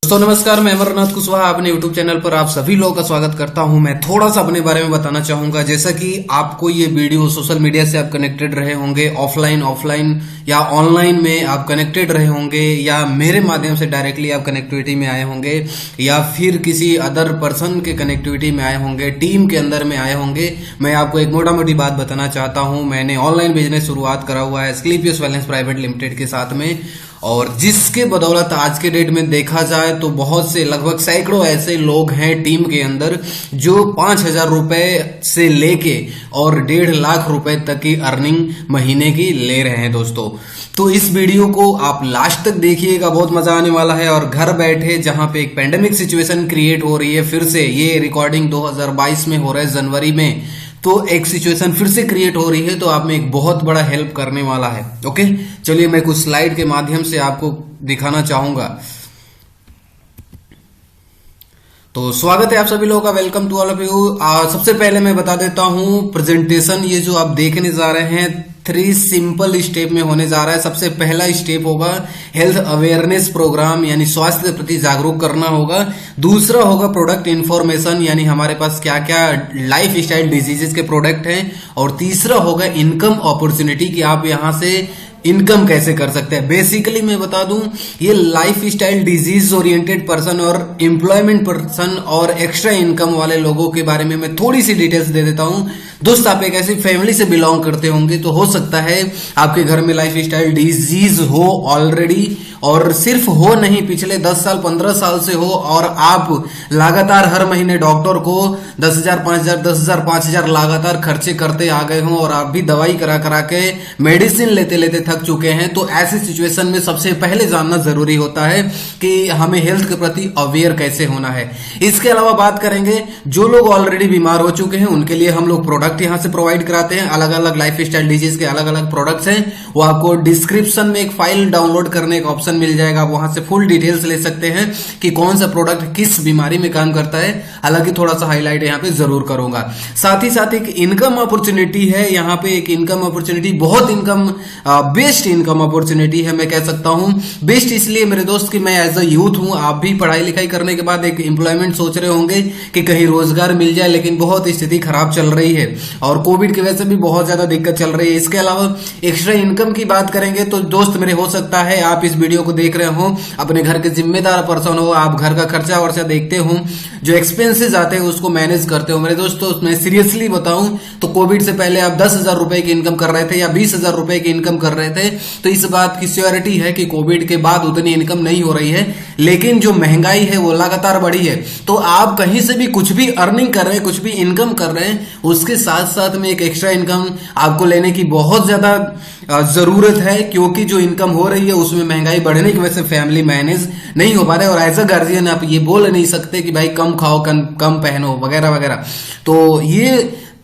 दोस्तों नमस्कार, मैं अमरनाथ कुशवाहा अपने YouTube चैनल पर आप सभी लोगों का स्वागत करता हूं। मैं थोड़ा सा अपने बारे में बताना चाहूंगा। जैसा कि आपको ये वीडियो सोशल मीडिया से आप कनेक्टेड रहे होंगे, ऑफलाइन या ऑनलाइन में आप कनेक्टेड रहे होंगे, या मेरे माध्यम से डायरेक्टली आप कनेक्टिविटी में आए होंगे, या फिर किसी अदर पर्सन के कनेक्टिविटी में आए होंगे, टीम के अंदर में आए होंगे। मैं आपको एक मोटा मोटी बात बताना चाहता हूं। मैंने ऑनलाइन बिजनेस शुरुआत करा हुआ है एस्क्लेपियस वेलनेस प्राइवेट लिमिटेड के साथ में, और जिसके बदौलत आज के डेट में देखा जाए तो बहुत से लगभग सैकड़ों ऐसे लोग हैं टीम के अंदर जो 5,000 रुपए से लेके और 1.5 लाख रुपए तक की अर्निंग महीने की ले रहे हैं दोस्तों। तो इस वीडियो को आप लास्ट तक देखिएगा, बहुत मजा आने वाला है। और घर बैठे जहां पे एक पेंडेमिक सिचुएशन क्रिएट हो रही है, फिर से ये रिकॉर्डिंग 2022 में हो रहा है जनवरी में, तो एक सिचुएशन फिर से क्रिएट हो रही है, तो आप में एक बहुत बड़ा हेल्प करने वाला है। ओके, चलिए मैं कुछ स्लाइड के माध्यम से आपको दिखाना चाहूंगा। तो स्वागत है आप सभी लोगों का, welcome to all of you. सबसे पहले मैं बता देता हूं प्रेजेंटेशन, ये जो आप देखने जा रहे हैं 3 सिंपल स्टेप में होने जा रहा है। सबसे पहला स्टेप होगा हेल्थ अवेयरनेस प्रोग्राम, यानी स्वास्थ्य के प्रति जागरूक करना होगा। दूसरा होगा प्रोडक्ट इंफॉर्मेशन, यानी हमारे पास क्या क्या लाइफ स्टाइल डिजीजेस के प्रोडक्ट हैं। और तीसरा होगा इनकम अपॉर्चुनिटी, कि आप यहां से इनकम कैसे कर सकते हैं। बेसिकली मैं बता दूं, ये life style disease oriented person और एम्प्लॉयमेंट पर्सन और एक्स्ट्रा इनकम वाले लोगों के बारे में मैं थोड़ी सी डिटेल्स दे देता हूं। दोस्त, आप एक ऐसी फैमिली से बिलोंग करते होंगे, तो हो सकता है आपके घर में लाइफ स्टाइल डिजीज हो ऑलरेडी, और सिर्फ हो नहीं, पिछले 10 साल 15 साल से हो, और आप लगातार हर महीने डॉक्टर को 10,000 5,000 10,000 5,000 लगातार खर्चे करते आ गए हों, और आप भी दवाई करा करा के मेडिसिन लेते लेते थक चुके हैं। तो ऐसी सिचुएशन में सबसे पहले जानना जरूरी होता है कि हमें हेल्थ के प्रति अवेयर कैसे होना है। इसके अलावा बात करेंगे, जो लोग ऑलरेडी बीमार हो चुके हैं उनके लिए हम लोग प्रोडक्ट यहां से प्रोवाइड कराते हैं। अलग अलग लाइफ स्टाइल डिजीज के अलग अलग प्रोडक्ट्स हैं, वो आपको डिस्क्रिप्शन में एक फाइल डाउनलोड करने का ऑप्शन मिल जाएगा। आप वहां से फुल डिटेल्स ले सकते हैं कि कौन सा प्रोडक्ट किस बीमारी में काम करता है। हालांकि थोड़ा सा हाईलाइट यहां पे जरूर करूंगा। साथ ही साथ एक इनकम अपॉर्चुनिटी है यहां पे, एक इनकम अपॉर्चुनिटी, बहुत इनकम बेस्ट इनकम अपॉर्चुनिटी है। मैं कह सकता हूं बेस्ट इसलिए मेरे दोस्त कि मैं एज अ यूथ हूं, आप भी पढ़ाई लिखाई करने के बाद एक एम्प्लॉयमेंट सोच रहे होंगे कि कहीं रोजगार मिल जाए, लेकिन बहुत स्थिति खराब चल रही है और कोविड की वजह से भी बहुत ज्यादा दिक्कत चल रही है। इसके अलावा एक्स्ट्रा इनकम की बात करेंगे तो दोस्त मेरे, हो सकता है आप इस वीडियो को देख रहे हो, अपने घर के जिम्मेदार पर्सन हो, आप घर का खर्चा वर्चा देखते हो, जो एक्सपेंसेस आते हैं उसको मैनेज करते हो। मेरे दोस्तों मैं सीरियसली बताऊं तो कोविड से पहले आप 10,000 रुपए की इनकम कर रहे थे या 20,000 रुपए की इनकम कर रहे थे, तो इस बात की श्योरिटी है कि कोविड के बाद उतनी इनकम नहीं हो रही है। लेकिन जो महंगाई है वो लगातार बढ़ी है, तो आप कहीं से भी कुछ भी अर्निंग कर रहे हैं, कुछ भी इनकम कर रहे हैं, उसके साथ साथ में एक एक्स्ट्रा इनकम आपको लेने की बहुत ज्यादा जरूरत है, क्योंकि जो इनकम हो रही है उसमें महंगाई बढ़ने की वजह से फैमिली मैनेज नहीं हो पा रहा है। और एज अ गार्जियन आप ये बोल नहीं सकते कि भाई कम खाओ कम पहनो वगैरह वगैरह। तो ये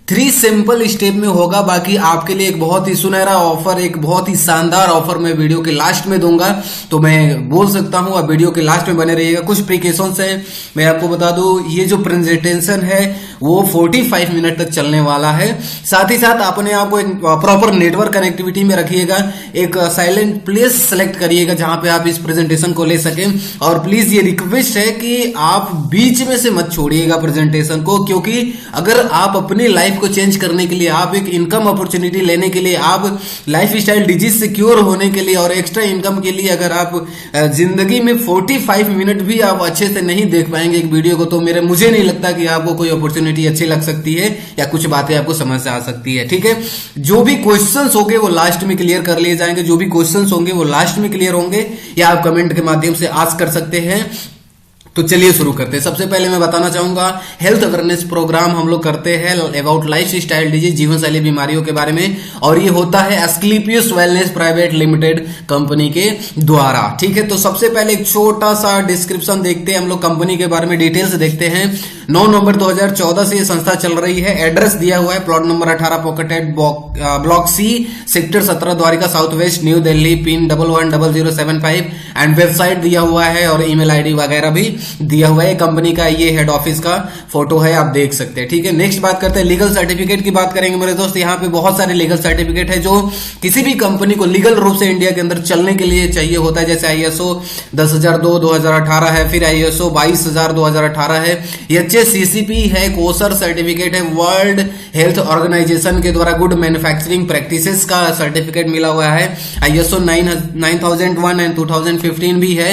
3 सिंपल स्टेप में होगा। बाकी आपके लिए एक बहुत ही सुनहरा ऑफर, एक बहुत ही शानदार ऑफर मैं वीडियो के लास्ट में दूंगा, तो मैं बोल सकता हूं आप वीडियो के लास्ट में बने रहिएगा। कुछ प्रिकॉशंस हैं, मैं आपको बता दूं, ये जो प्रेजेंटेशन है वो 45 मिनट तक चलने वाला है। साथ ही साथ अपने आप को एक प्रॉपर नेटवर्क कनेक्टिविटी में रखिएगा, एक साइलेंट प्लेस सेलेक्ट करिएगा जहां पे आप इस प्रेजेंटेशन को ले सकें। और प्लीज ये रिक्वेस्ट है कि आप बीच में से मत छोड़िएगा प्रेजेंटेशन को, क्योंकि अगर आप अपनी लाइफ को चेंज करने के लिए, आप एक इनकम अपॉर्चुनिटी लेने के लिए, आप लाइफ स्टाइल डिजीज से क्योर होने के लिए और एक्स्ट्रा इनकम के लिए अगर आप जिंदगी में 45 मिनट भी आप अच्छे से नहीं देख पाएंगे एक वीडियो को, तो मुझे नहीं लगता कि आपको कोई अपॉर्चुनिटी अच्छी लग सकती है या कुछ बातें आपको समझ से आ सकती है। ठीक है, जो भी क्वेश्चंस होंगे वो लास्ट में क्लियर कर लिए जाएंगे, जो भी क्वेश्चंस होंगे वो लास्ट में क्लियर होंगे, या आप कमेंट के माध्यम से आस्क कर सकते हैं। तो चलिए शुरू करते हैं। सबसे पहले मैं बताना चाहूंगा हेल्थ अवेयरनेस प्रोग्राम हम लोग करते हैं अबाउट लाइफ स्टाइल डिजीज, जीवन शैली बीमारियों के बारे में, और ये होता है Asclepius wellness private limited company के द्वारा। ठीक है, तो सबसे पहले एक छोटा सा डिस्क्रिप्शन देखते हैं हम लोग, कंपनी के बारे में डिटेल्स देखते हैं। 9 नवंबर 2014 से ये संस्था चल रही है। एड्रेस दिया हुआ है plot number 18 pocket D block C sector 17 Dwarka south west new Delhi pin 110075 and website दिया हुआ है और ईमेल आईडी वगैरह भी दिया हुआ है। कंपनी का ये हेड ऑफिस का फोटो है, आप देख सकते हैं। ठीक है, नेक्स्ट बात करते हैं लीगल सर्टिफिकेट की बात करेंगे मेरे दोस्त। यहाँ पे बहुत सारे लीगल सर्टिफिकेट है जो किसी भी कंपनी को लीगल रूप से इंडिया के अंदर चलने के लिए चाहिए होता है। जैसे ISO 10002 2018 है, फिर ISO 22000 2018 है, HACCP है, कोसर सर्टिफिकेट है, वर्ल्ड हेल्थ ऑर्गेनाइजेशन के द्वारा गुड मैन्युफैक्चरिंग प्रैक्टिसेस का सर्टिफिकेट मिला हुआ है, ISO 9001 एंड 2015 भी है,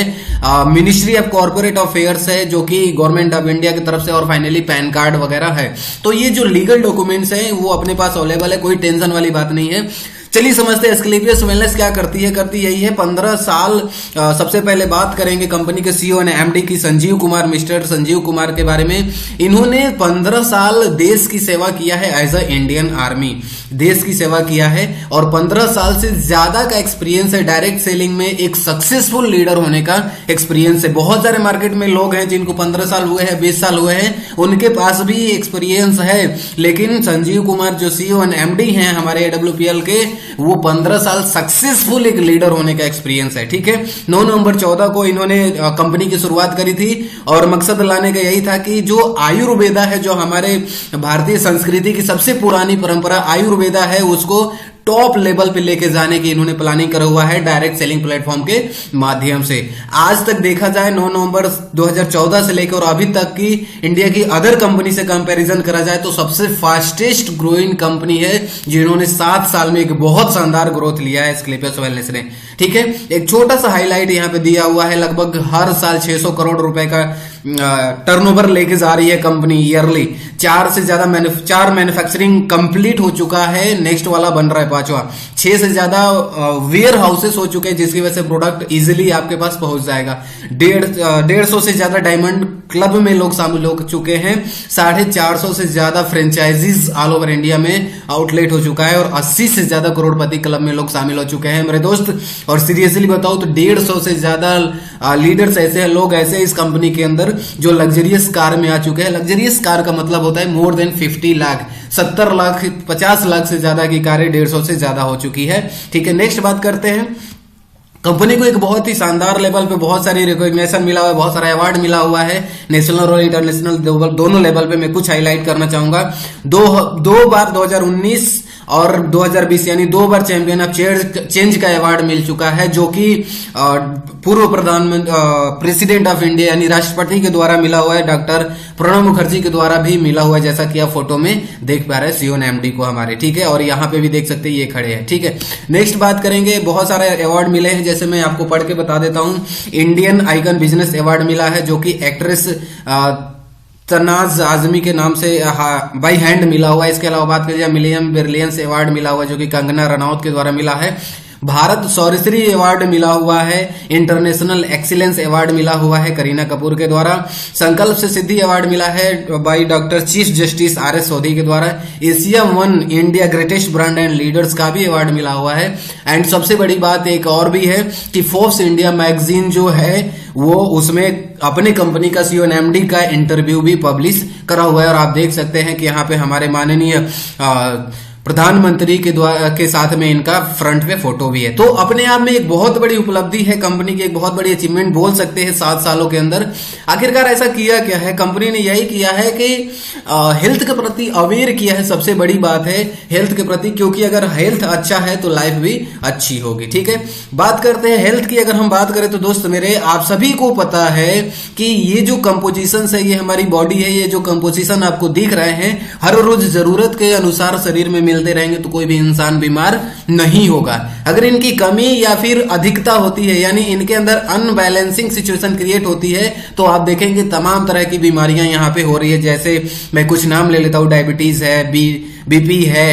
मिनिस्ट्री ऑफ कॉर्पोरेट अफेयर्स है जो कि गवर्नमेंट ऑफ इंडिया की तरफ से, और फाइनली पैन कार्ड वगैरह है। तो ये जो लीगल डॉक्यूमेंट्स है वो अपने पास अवेलेबल है, कोई टेंशन वाली बात नहीं है। चलिए समझते हैं एस्क्लेपियस वेलनेस क्या करती है। करती यही है 15 साल। सबसे पहले बात करेंगे कंपनी के CEO एंड MD की, संजीव कुमार, मिस्टर संजीव कुमार के बारे में। इन्होंने 15 साल देश की सेवा किया है एज अ इंडियन आर्मी, देश की सेवा किया है और 15 साल से ज्यादा का एक्सपीरियंस है डायरेक्ट सेलिंग में। एक सक्सेसफुल लीडर होने का एक्सपीरियंस है। बहुत सारे मार्केट में लोग हैं जिनको 15 साल हुए हैं, 20 साल हुए हैं, उनके पास भी एक्सपीरियंस है, लेकिन संजीव कुमार जो CEO एंड MD हैं हमारे AWPL के, वो 15 साल सक्सेसफुल एक लीडर होने का एक्सपीरियंस है। ठीक है, 9 नवंबर 14 को इन्होंने कंपनी की शुरुआत करी थी और मकसद लाने का यही था कि जो आयुर्वेदा है, जो हमारे भारतीय संस्कृति की सबसे पुरानी परंपरा आयुर्वेदा है, उसको टॉप लेवल पे लेके जाने की इन्होंने प्लानिंग करा हुआ है डायरेक्ट सेलिंग प्लेटफॉर्म के माध्यम से। आज तक देखा जाए 9 नवंबर 2014 से लेकर और अभी तक की इंडिया की अदर कंपनी से कंपैरिजन करा जाए तो सबसे फास्टेस्ट ग्रोइंग कंपनी है, जिन्होंने 7 साल में एक बहुत शानदार ग्रोथ लिया है एस्क्लेपियस वेलनेस ने। ठीक है, एक छोटा सा हाईलाइट यहाँ पे दिया हुआ है, लगभग हर साल 600 करोड़ रुपए का टर्नओवर लेके जा रही है कंपनी ईयरली। 4 मैन्युफैक्चरिंग कंप्लीट हो चुका है, नेक्स्ट वाला बन रहा है 5वां। 6 से ज्यादा वेयर हाउसेस हो चुके हैं जिसकी वजह से प्रोडक्ट इजीली आपके पास पहुंच जाएगा। 150 से ज्यादा डायमंड क्लब में लोग शामिल हो चुके हैं। 450 से ज्यादा फ्रेंचाइजीज ऑल ओवर इंडिया में आउटलेट हो चुका है और 80 से ज्यादा करोड़पति क्लब में लोग शामिल हो चुके हैं मेरे दोस्त। और सीरियसली बताओ तो 150 से ज्यादा लीडर्स ऐसे हैं, लोग ऐसे इस कंपनी के अंदर जो लग्जरियस कार में आ चुके हैं। लग्जरियस कार का मतलब होता है मोर देन 50 लाख, 70 लाख, 50 लाख से ज्यादा की कारें 150 से ज्यादा हो चुकी है। ठीक है, नेक्स्ट बात करते हैं। कंपनी को एक बहुत ही शानदार लेवल पे बहुत सारी रिकॉग्निशन मिला हुआ है, बहुत सारा अवार्ड मिला हुआ है, नेशनल और इंटरनेशनल दोनों लेवल पे। मैं कुछ हाईलाइट करना चाहूंगा। दो बार 2019 और 2020 यानी 2 बार चैंपियन ऑफ चेंज का अवार्ड मिल चुका है, जो कि पूर्व प्रधानमंत्री प्रेसिडेंट ऑफ इंडिया यानी राष्ट्रपति के द्वारा मिला हुआ है, डॉक्टर प्रणब मुखर्जी के द्वारा भी मिला हुआ है, जैसा कि आप फोटो में देख पा रहे हैं CEO एंड MD को हमारे। ठीक है, और यहाँ पे भी देख सकते हैं ये खड़े हैं। ठीक है, नेक्स्ट बात करेंगे। बहुत सारे अवार्ड मिले हैं, जैसे मैं आपको पढ़ के बता देता हूँ। इंडियन आइकन बिजनेस अवार्ड मिला है जो कि एक्ट्रेस तनाज आजमी के नाम से बाई हैंड मिला हुआ है। इसके अलावा बात करिए मिलियम ब्रिलियंस अवार्ड मिला हुआ है जो कि कंगना रनौत के द्वारा मिला है। भारत शौर्यश्री अवार्ड मिला हुआ है। इंटरनेशनल एक्सीलेंस अवार्ड मिला हुआ है करीना कपूर के द्वारा। संकल्प से सिद्धि अवार्ड मिला है by doctor chief justice RS सोधी के द्वारा। Asia 1 India greatest brand and leaders का भी अवार्ड मिला हुआ है। एंड सबसे बड़ी बात एक और भी है कि फोर्ब्स इंडिया मैगजीन जो है वो उसमें अपने कंपनी का CEO एंड MD का इंटरव्यू भी पब्लिश करा हुआ है। और आप देख सकते हैं कि यहाँ पे हमारे माननीय प्रधानमंत्री के साथ में इनका फ्रंट पे फोटो भी है। तो अपने आप में एक बहुत बड़ी उपलब्धि है कंपनी की, एक बहुत बड़ी अचीवमेंट बोल सकते हैं 7 सालों के अंदर। आखिरकार ऐसा किया क्या है कंपनी ने? यही किया है कि हेल्थ के प्रति अवेयर किया है। सबसे बड़ी बात है हेल्थ के प्रति, क्योंकि अगर हेल्थ अच्छा है तो लाइफ भी अच्छी होगी। ठीक है, बात करते हैं हेल्थ की। अगर हम बात करें तो दोस्त मेरे, आप सभी को पता है कि ये जो कंपोजिशन है, ये हमारी बॉडी है, ये जो कंपोजिशन आपको दिख रहे हैं, हर रोज जरूरत के अनुसार शरीर में मिलते रहेंगे तो कोई भी इंसान बीमार नहीं होगा। अगर इनकी कमी या फिर अधिकता होती है, यानी इनके अंदर अनबैलेंसिंग सिचुएशन क्रिएट होती है, तो आप देखेंगे तमाम तरह की बीमारियां यहां पे हो रही है। जैसे मैं कुछ नाम ले लेता हूं, डायबिटीज है, BP है,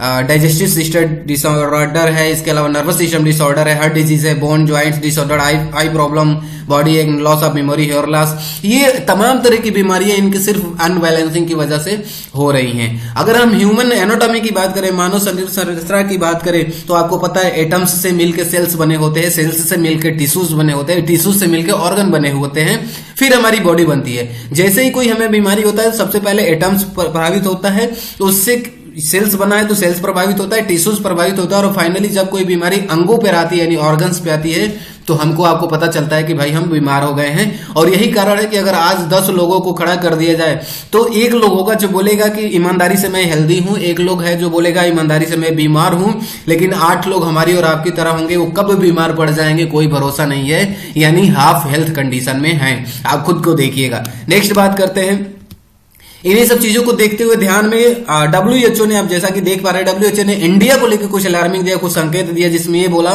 डाइजेस्टिव सिस्टम डिसऑर्डर है, इसके अलावा नर्वस सिस्टम डिसऑर्डर है, हार्ट डिजीज है, bone joints disorder, eye problem, body ache, loss of memory, hair loss, ये तमाम तरह की बीमारियां इनके सिर्फ अनबैलेंसिंग की वजह से हो रही हैं। अगर हम ह्यूमन एनाटॉमी की बात करें, मानव शरीर संरचना की बात करें, तो आपको पता है एटम्स से मिलकर सेल्स बने होते हैं, सेल्स से मिलकर टिश्यूज बने होते हैं, टिश्यूज से मिलकर ऑर्गन बने होते हैं, फिर हमारी बॉडी बनती है। जैसे ही कोई हमें बीमारी होता है, सबसे पहले एटम्स प्रभावित होता है, उससे सेल्स बना है तो सेल्स प्रभावित होता है, टिश्यूज प्रभावित होता है, और फाइनली जब कोई बीमारी अंगों पर आती है यानी ऑर्गन्स पे आती है, तो हमको आपको पता चलता है कि भाई हम बीमार हो गए हैं। और यही कारण है कि अगर आज 10 लोगों को खड़ा कर दिया जाए तो एक लोग होगा जो बोलेगा कि ईमानदारी से मैं हेल्दी हूं, एक लोग है जो बोलेगा ईमानदारी से मैं बीमार हूं, लेकिन 8 लोग हमारी और आपकी तरह होंगे, वो कब बीमार पड़ जाएंगे कोई भरोसा नहीं है, यानी हाफ हेल्थ कंडीशन में हैं। आप खुद को देखिएगा। नेक्स्ट बात करते हैं। इन्हीं सब चीजों को देखते हुए ध्यान में WHO ने, आप जैसा कि देख पा रहे हैं, WHO ने इंडिया को लेकर कुछ अलार्मिंग दिया, कुछ संकेत दिया, जिसमें ये बोला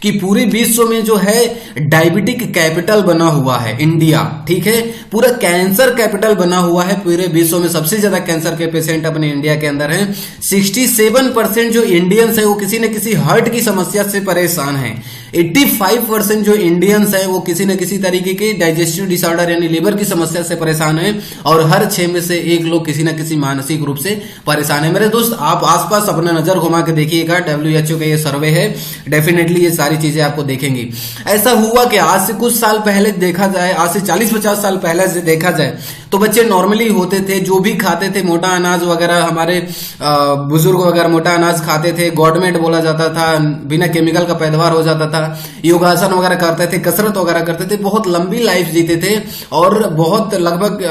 कि पूरे विश्व में जो है डायबिटिक कैपिटल बना हुआ है इंडिया, ठीक है, पूरा कैंसर कैपिटल बना हुआ है। पूरे विश्व में सबसे ज्यादा कैंसर के पेशेंट अपने इंडिया के अंदर हैं। 67% जो इंडियंस है वो किसी न किसी हार्ट की समस्या से परेशान है। 85% जो इंडियंस है वो किसी न किसी तरीके के डाइजेस्टिव डिसऑर्डर यानी लीवर की समस्या से परेशान है, और हर 6 में से एक लोग किसी न किसी मानसिक रूप से परेशान है। मेरे दोस्त, आप आसपास अपना नजर घुमा के देखिएगा, WHO का ये सर्वे है, डेफिनेटली ये सारी चीजें आपको देखेंगी। ऐसा हुआ कि आज से कुछ साल पहले देखा जाए, आज से 40-50 साल पहले से देखा जाए, तो बच्चे नॉर्मली होते थे, जो भी खाते थे, मोटा अनाज वगैरह, हमारे बुजुर्ग वगैरह मोटा अनाज खाते थे, गॉडमेट बोला जाता था, बिना केमिकल का पैदावार हो जाता था, योगासन वगैरह करते थे, कसरत वगैरह करते थे, बहुत लंबी लाइफ जीते थे, और बहुत लगभग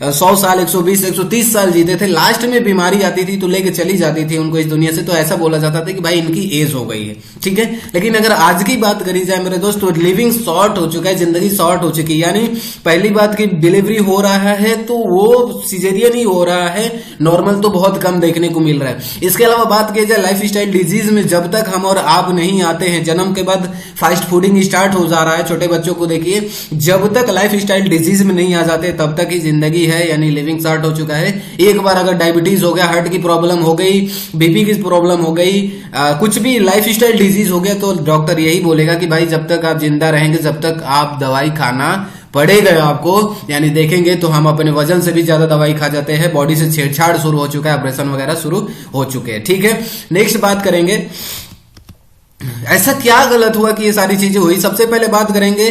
100 साल, 120-130 साल जीते थे। लास्ट में बीमारी आती थी तो लेके चली जाती थी उनको इस दुनिया से, तो ऐसा बोला जाता था कि भाई इनकी एज हो गई है, ठीक है। लेकिन अगर आज की बात करी जाए मेरे दोस्त, तो लिविंग शॉर्ट हो चुका है, जिंदगी शॉर्ट हो चुकी है। यानी पहली बात की डिलीवरी हो रहा है तो वो सिजेरियन ही हो रहा है, नॉर्मल तो बहुत कम देखने को मिल रहा है। इसके अलावा बात की जाए लाइफ स्टाइल डिजीज में, जब तक हम और आप नहीं आते हैं, जन्म के बाद फास्ट फूडिंग स्टार्ट हो जा रहा है, छोटे बच्चों को देखिए, जब तक लाइफ स्टाइल डिजीज में नहीं आ जाते तब तक ही जिंदगी है, यानी लिविंग शॉर्ट हो चुका है। एक बार अगर डायबिटीज हो गया, हार्ट की प्रॉब्लम हो गई, बीपी की प्रॉब्लम हो गई, कुछ भी लाइफ स्टाइल डिजीज हो गया, तो डॉक्टर यही बोलेगा कि भाई जब तक आप जिंदा रहेंगे, जब तक आप दवाई खाना पड़ेगा आपको। यानी देखेंगे तो हम अपने वजन से भी ज्यादा दवाई खा जाते हैं, बॉडी से छेड़छाड़ शुरू हो चुका है, ऑपरेशन वगैरह शुरू हो चुके हैं, ठीक है। नेक्स्ट बात करेंगे, ऐसा क्या गलत हुआ कि ये सारी चीजें हुई। सबसे पहले बात करेंगे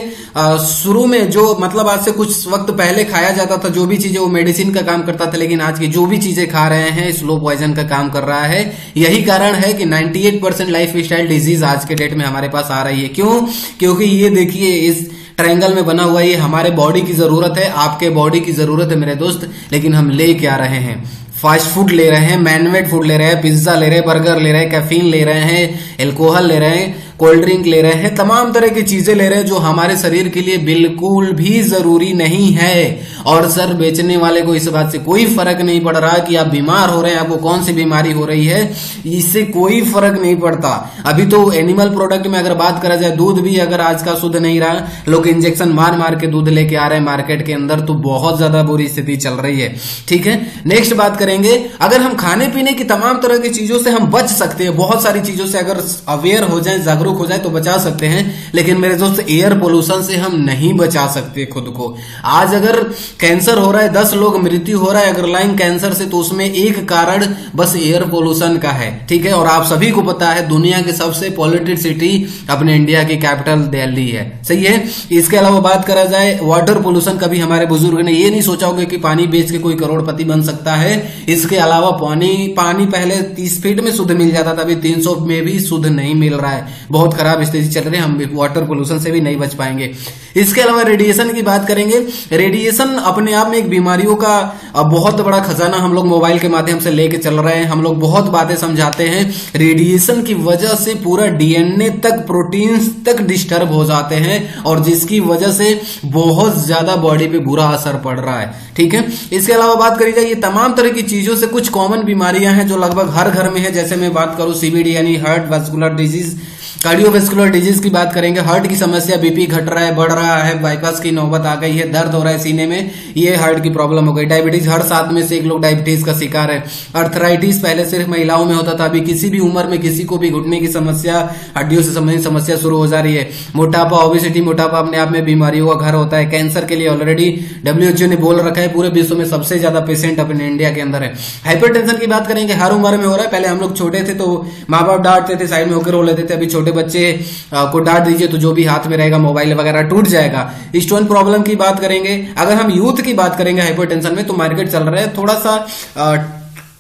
शुरू में जो, मतलब आज से कुछ वक्त पहले खाया जाता था जो भी चीजें, वो मेडिसिन का काम करता था, लेकिन आज की जो भी चीजें खा रहे हैं स्लो पॉइजन का काम कर रहा है। यही कारण है कि 98% लाइफ स्टाइल डिजीज आज के डेट में हमारे पास आ रही है। क्यों? क्योंकि ये देखिए, इस ट्रायंगल में बना हुआ, ये हमारे बॉडी की जरूरत है, आपके बॉडी की जरूरत है मेरे दोस्त, लेकिन हम ले क्या रहे हैं? फास्ट फूड ले रहे हैं, मैनमेड फूड ले रहे हैं, पिज्जा ले रहे हैं, बर्गर ले रहे हैं, कैफीन ले रहे हैं, एल्कोहल ले रहे हैं, कोल्ड ड्रिंक ले रहे हैं, तमाम तरह की चीजें ले रहे हैं जो हमारे शरीर के लिए बिल्कुल भी जरूरी नहीं है। और सर, बेचने वाले को इस बात से कोई फर्क नहीं पड़ रहा कि आप बीमार हो रहे हैं, आपको कौन सी बीमारी हो रही है, इससे कोई फर्क नहीं पड़ता। अभी तो एनिमल प्रोडक्ट में अगर बात करा जाए, दूध भी अगर आज का शुद्ध नहीं रहा, लोग इंजेक्शन मार मार के दूध लेके आ रहे हैं मार्केट के अंदर, तो बहुत ज्यादा बुरी स्थिति चल रही है, ठीक है। नेक्स्ट बात करेंगे, अगर हम खाने पीने की तमाम तरह की चीजों से हम बच सकते हैं, बहुत सारी चीजों से अगर अवेयर हो जाए, जागरूक हो जाए तो बचा सकते हैं, लेकिन मेरे दोस्त एयर पोल्यूशन से हम नहीं बचा सकते खुद को। आज अगर कैंसर हो रहा है, 10 लोग मृत्यु हो रहा है अग्रलाइन कैंसर से, तो उसमें एक कारण बस एयर पोल्यूशन का है, ठीक है। और आप सभी को पता है दुनिया की सबसे पॉल्यूटेड सिटी अपने इंडिया की कैपिटल दिल्ली है, सही है। इसके अलावा बात करा जाए वाटर पोल्यूशन, कभी हमारे बुजुर्ग ने ये नहीं सोचा होगा कि पानी बेच के कोई करोड़पति बन सकता है। इसके अलावा पानी पहले 30 फीट में शुद्ध मिल जाता था, अभी 300 में भी शुद्ध नहीं मिल रहा है, बहुत खराब स्थिति चल रही है, हम वाटर पोल्यूशन से भी नहीं बच पाएंगे। इसके अलावा रेडिएशन की बात करेंगे, रेडिएशन अपने आप में एक बीमारियों का बहुत बड़ा खजाना हम लोग मोबाइल के माध्यम से लेके चल रहे हैं, हम लोग बहुत बातें समझाते हैं। रेडिएशन की वजह से पूरा डीएनए तक, प्रोटीन्स तक डिस्टर्ब हो जाते हैं, और जिसकी वजह से बहुत ज्यादा बॉडी पे बुरा असर पड़ रहा है, ठीक है। इसके अलावा बात करी जाए, ये तमाम तरह की चीजों से कुछ कॉमन बीमारियां हैं जो लगभग हर घर में है। जैसे मैं बात करूं सीवीडी यानी heart vascular disease, cardiovascular disease की बात करेंगे, हार्ट की समस्या, बीपी घट रहा है, बढ़ रहा रहा है, बाईपास की नौबत आ गई है, दर्द हो रहा है सीने में, ये हार्ट की प्रॉब्लम हो गई। डायबिटीज, हर 7 में से 1 लोग डायबिटीज का शिकार है। अर्थराइटिस पहले सिर्फ महिलाओं में होता था, अभी किसी भी उम्र में किसी को भी घुटने की समस्या, हड्डियों से संबंधित समस्या शुरू हो जा रही है। मोटापा, ओबेसिटी, मोटापा अपने आप में बीमारियों का घर होता है। कैंसर के लिए ऑलरेडी WHO ने बोल रखा है, पूरे विश्व में सबसे ज्यादा पेशेंट अपने इंडिया के अंदर है। हाइपरटेंशन की बात करेंगे, हर उम्र में हो रहा है। पहले हम लोग छोटे थे तो माँ बाप डांटते थे, साइड में होकर रो लेते थे। अभी छोटे बच्चे को डांट दीजिए तो जो भी हाथ में रहेगा मोबाइल वगैरह टूट जाएगा। स्टोन प्रॉब्लम की बात करेंगे, अगर हम यूथ की बात करेंगे हाइपरटेंशन में, तो मार्केट चल रहा है थोड़ा सा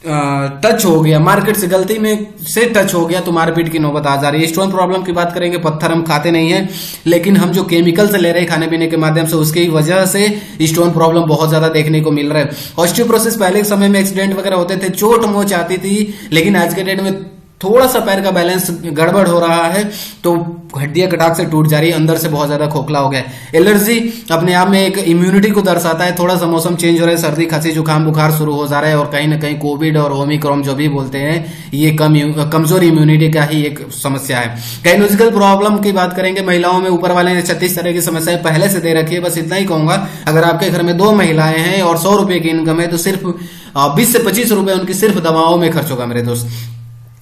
टच हो गया, मार्केट से गलती में से टच हो गया तो मारपीट की नौबत आ जा रही है। स्टोन प्रॉब्लम की बात करेंगे, पत्थर हम खाते नहीं है, लेकिन हम जो केमिकल से ले रहे हैं खाने पीने के माध्यम से, उसकी वजह से स्टोन प्रॉब्लम बहुत ज्यादा देखने को मिल रहा है। ऑस्टियोपोरोसिस, पहले के समय में एक्सीडेंट वगैरह होते थे, चोट मोच आती थी, लेकिन आज के डेट में थोड़ा सा पैर का बैलेंस गड़बड़ हो रहा है तो हड्डियां कटाक से टूट जा रही है, अंदर से बहुत ज्यादा खोखला हो गया है। एलर्जी अपने आप में एक इम्यूनिटी को दर्शाता है। थोड़ा सा मौसम चेंज हो रहा है, सर्दी खांसी जुकाम बुखार शुरू हो जा रहा है, और कहीं ना कहीं कोविड और ओमिक्रॉन जो भी बोलते हैं, ये कमजोर इम्यूनिटी का ही एक समस्या है। गाइनोलॉजिकल प्रॉब्लम की बात करेंगे, महिलाओं में ऊपर वाले ने 36 तरह की समस्याएं पहले से दे रखी है। बस इतना ही कहूंगा, अगर आपके घर में 2 महिलाएं हैं और 100 रुपए की इनकम है तो सिर्फ 20 से 25 रुपए उनकी सिर्फ दवाओं में खर्च होगा मेरे दोस्त।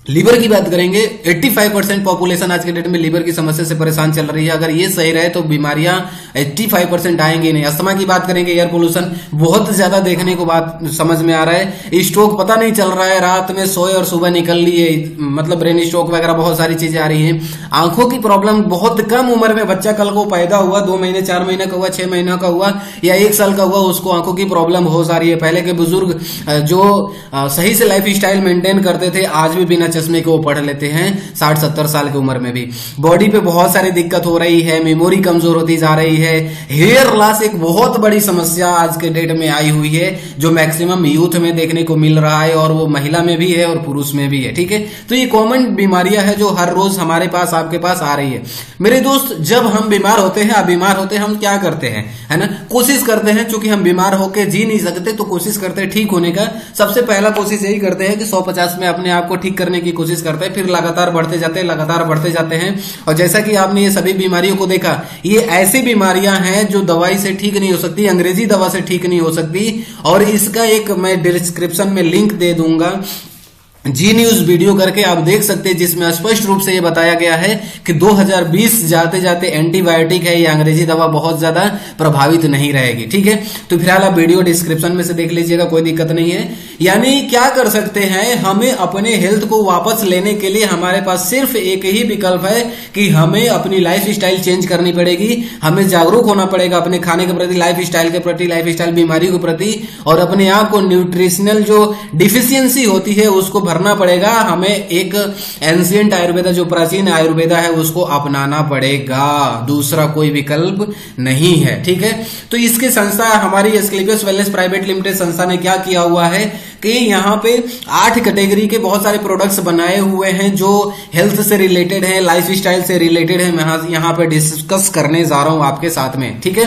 लीवर की बात करेंगे, 85% पॉपुलेशन आज के डेट में लीवर की समस्या से परेशान चल रही है। अगर ये सही रहे तो बीमारियां 85% आएंगी नहीं। अस्थमा की बात करेंगे, एयर पोल्यूशन बहुत ज्यादा देखने को बात समझ में आ रहा है। स्ट्रोक पता नहीं चल रहा है, रात में सोए और सुबह निकल लिए, मतलब ब्रेन स्ट्रोक वगैरह बहुत सारी चीजें आ रही हैं। आंखों की प्रॉब्लम, बहुत कम उम्र में बच्चा कल को पैदा हुआ, 2 महीने 4 महीने का हुआ, 6 महीने का हुआ या 1 साल का हुआ, उसको आंखों की प्रॉब्लम हो जा रही है। पहले के बुजुर्ग जो सही से लाइफ स्टाइल मेंटेन करते थे, आज भी बिना चश्मे के वो पढ़ लेते हैं 60-70 साल की उम्र में भी। बॉडी पे बहुत सारी दिक्कत हो रही है, मेमोरी कमजोर होती जा रही है। हेयर लॉस एक बहुत बड़ी समस्या आज के डेट में आई हुई है, जो मैक्सिमम यूथ में देखने को मिल रहा है, और वो महिला में भी है और पुरुष में भी है। ठीक है, तो ये कॉमन बीमारियां हैं जो हर रोज हमारे पास, आपके पास आ रही है। मेरे दोस्त, जब हम बीमार होते हैं, आप बीमार होते हैं, हम क्या करते हैं, है ना, कोशिश करते हैं, क्योंकि हम बीमार होकर जी नहीं सकते तो कोशिश करते हैं ठीक होने का। सबसे पहला कोशिश यही करते हैं कि 150 में अपने आप को ठीक करने की कोशिश करते हैं, फिर लगातार बढ़ते जाते हैं, लगातार बढ़ते जाते हैं। और जैसा कि आपने ये सभी बीमारियों को देखा, ये ऐसी बीमारियां हैं जो दवाई से ठीक नहीं हो सकती, अंग्रेजी दवा से ठीक नहीं हो सकती। और इसका एक मैं डिस्क्रिप्शन में लिंक दे दूंगा, जी न्यूज वीडियो करके आप देख सकते हैं, जिसमें स्पष्ट रूप से ये बताया गया है कि 2020 जाते जाते एंटीबायोटिक है, ये अंग्रेजी दवा बहुत ज्यादा प्रभावित नहीं रहेगी। ठीक है, तो फिलहाल आप वीडियो डिस्क्रिप्शन में से देख लीजिएगा, कोई दिक्कत नहीं है। यानी क्या कर सकते हैं, हमें अपने हेल्थ को वापस लेने के लिए हमारे पास सिर्फ एक ही विकल्प है कि हमें अपनी लाइफ स्टाइल चेंज करनी पड़ेगी। हमें जागरूक होना पड़ेगा अपने खाने के प्रति, लाइफ स्टाइल के प्रति, लाइफ स्टाइल बीमारियों के प्रति, और अपने आप को न्यूट्रिशनल जो डिफिशियंसी होती है उसको भरना पड़ेगा। हमें एक एंशिएंट आयुर्वेदा, जो प्राचीन आयुर्वेदा है, उसको अपनाना पड़ेगा, दूसरा कोई विकल्प नहीं है। ठीक है, तो इसकी संस्था हमारी एस्क्लेपियस वेलनेस प्राइवेट लिमिटेड संस्था ने क्या किया हुआ है कि यहाँ पे 8 कैटेगरी के बहुत सारे प्रोडक्ट्स बनाए हुए हैं जो हेल्थ से रिलेटेड है, लाइफ स्टाइल से रिलेटेड है। मैं यहाँ पे डिस्कस करने जा रहा हूं आपके साथ में। ठीक है,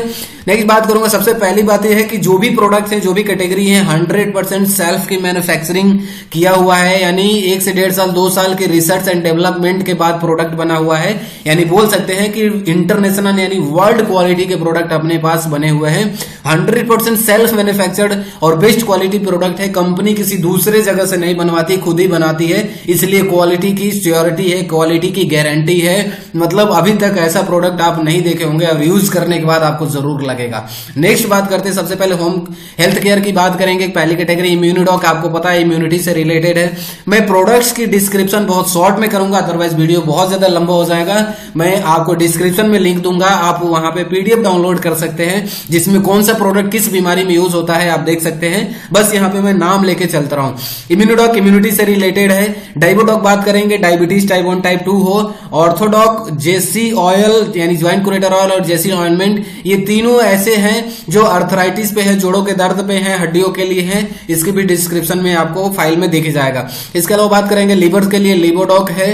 नेक्स्ट बात करूंगा, सबसे पहली बात यह है कि जो भी प्रोडक्ट है, जो भी कैटेगरी है, 100% सेल्फ की मैन्युफैक्चरिंग किया हुआ है। यानी 1 से 1.5 साल 2 साल के रिसर्च एंड डेवलपमेंट के बाद प्रोडक्ट बना हुआ है। यानी बोल सकते हैं कि इंटरनेशनल यानी वर्ल्ड क्वालिटी के प्रोडक्ट अपने पास बने हुए हैं। 100% सेल्फ मैन्युफैक्चर्ड और बेस्ट क्वालिटी प्रोडक्ट है। कंपनी किसी दूसरे जगह से नहीं बनवाती, खुद ही बनाती है, इसलिए क्वालिटी की श्योरिटी है, क्वालिटी की गारंटी है। मतलब अभी तक ऐसा प्रोडक्ट आप नहीं देखे होंगे, अब यूज करने के बाद आपको जरूर लगेगा। नेक्स्ट बात करते हैं, सबसे पहले होम हेल्थ केयर की बात करेंगे। पहली कैटेगरी इम्यूनिडॉक, आपको पता है इम्यूनिटी से रिलेटेड है। मैं प्रोडक्ट्स की डिस्क्रिप्शन बहुत शॉर्ट में करूंगा, अदरवाइज वीडियो बहुत ज्यादा लंबा हो जाएगा। मैं आपको डिस्क्रिप्शन में लिंक दूंगा, आप वहां पे पीडीएफ डाउनलोड कर सकते हैं, जिसमें कौन सा प्रोडक्ट किस बीमारी में यूज होता है आप देख सकते हैं। बस यहाँ पे मैं नाम लेके चलता रहा हूं। इम्यूनिडॉक इम्यूनिटी से रिलेटेड है। डाइबोडॉक बात करेंगे, डायबिटीज टाइप 1 टाइप 2 हो। ऑर्थोडॉक, जेसी ऑयल यानी ज्वाइंट कुरेटर ऑयल और जेसी ऑइंटमेंट, ये तीनों ऐसे हैं जो अर्थराइटिस पे है, जोड़ों के दर्द पे है, हड्डियों के लिए है। इसकी भी डिस्क्रिप्शन में आपको फाइल में देखे जाएगा। इसके अलावा बात करेंगे लिवर के लिए, लिवोडॉक है।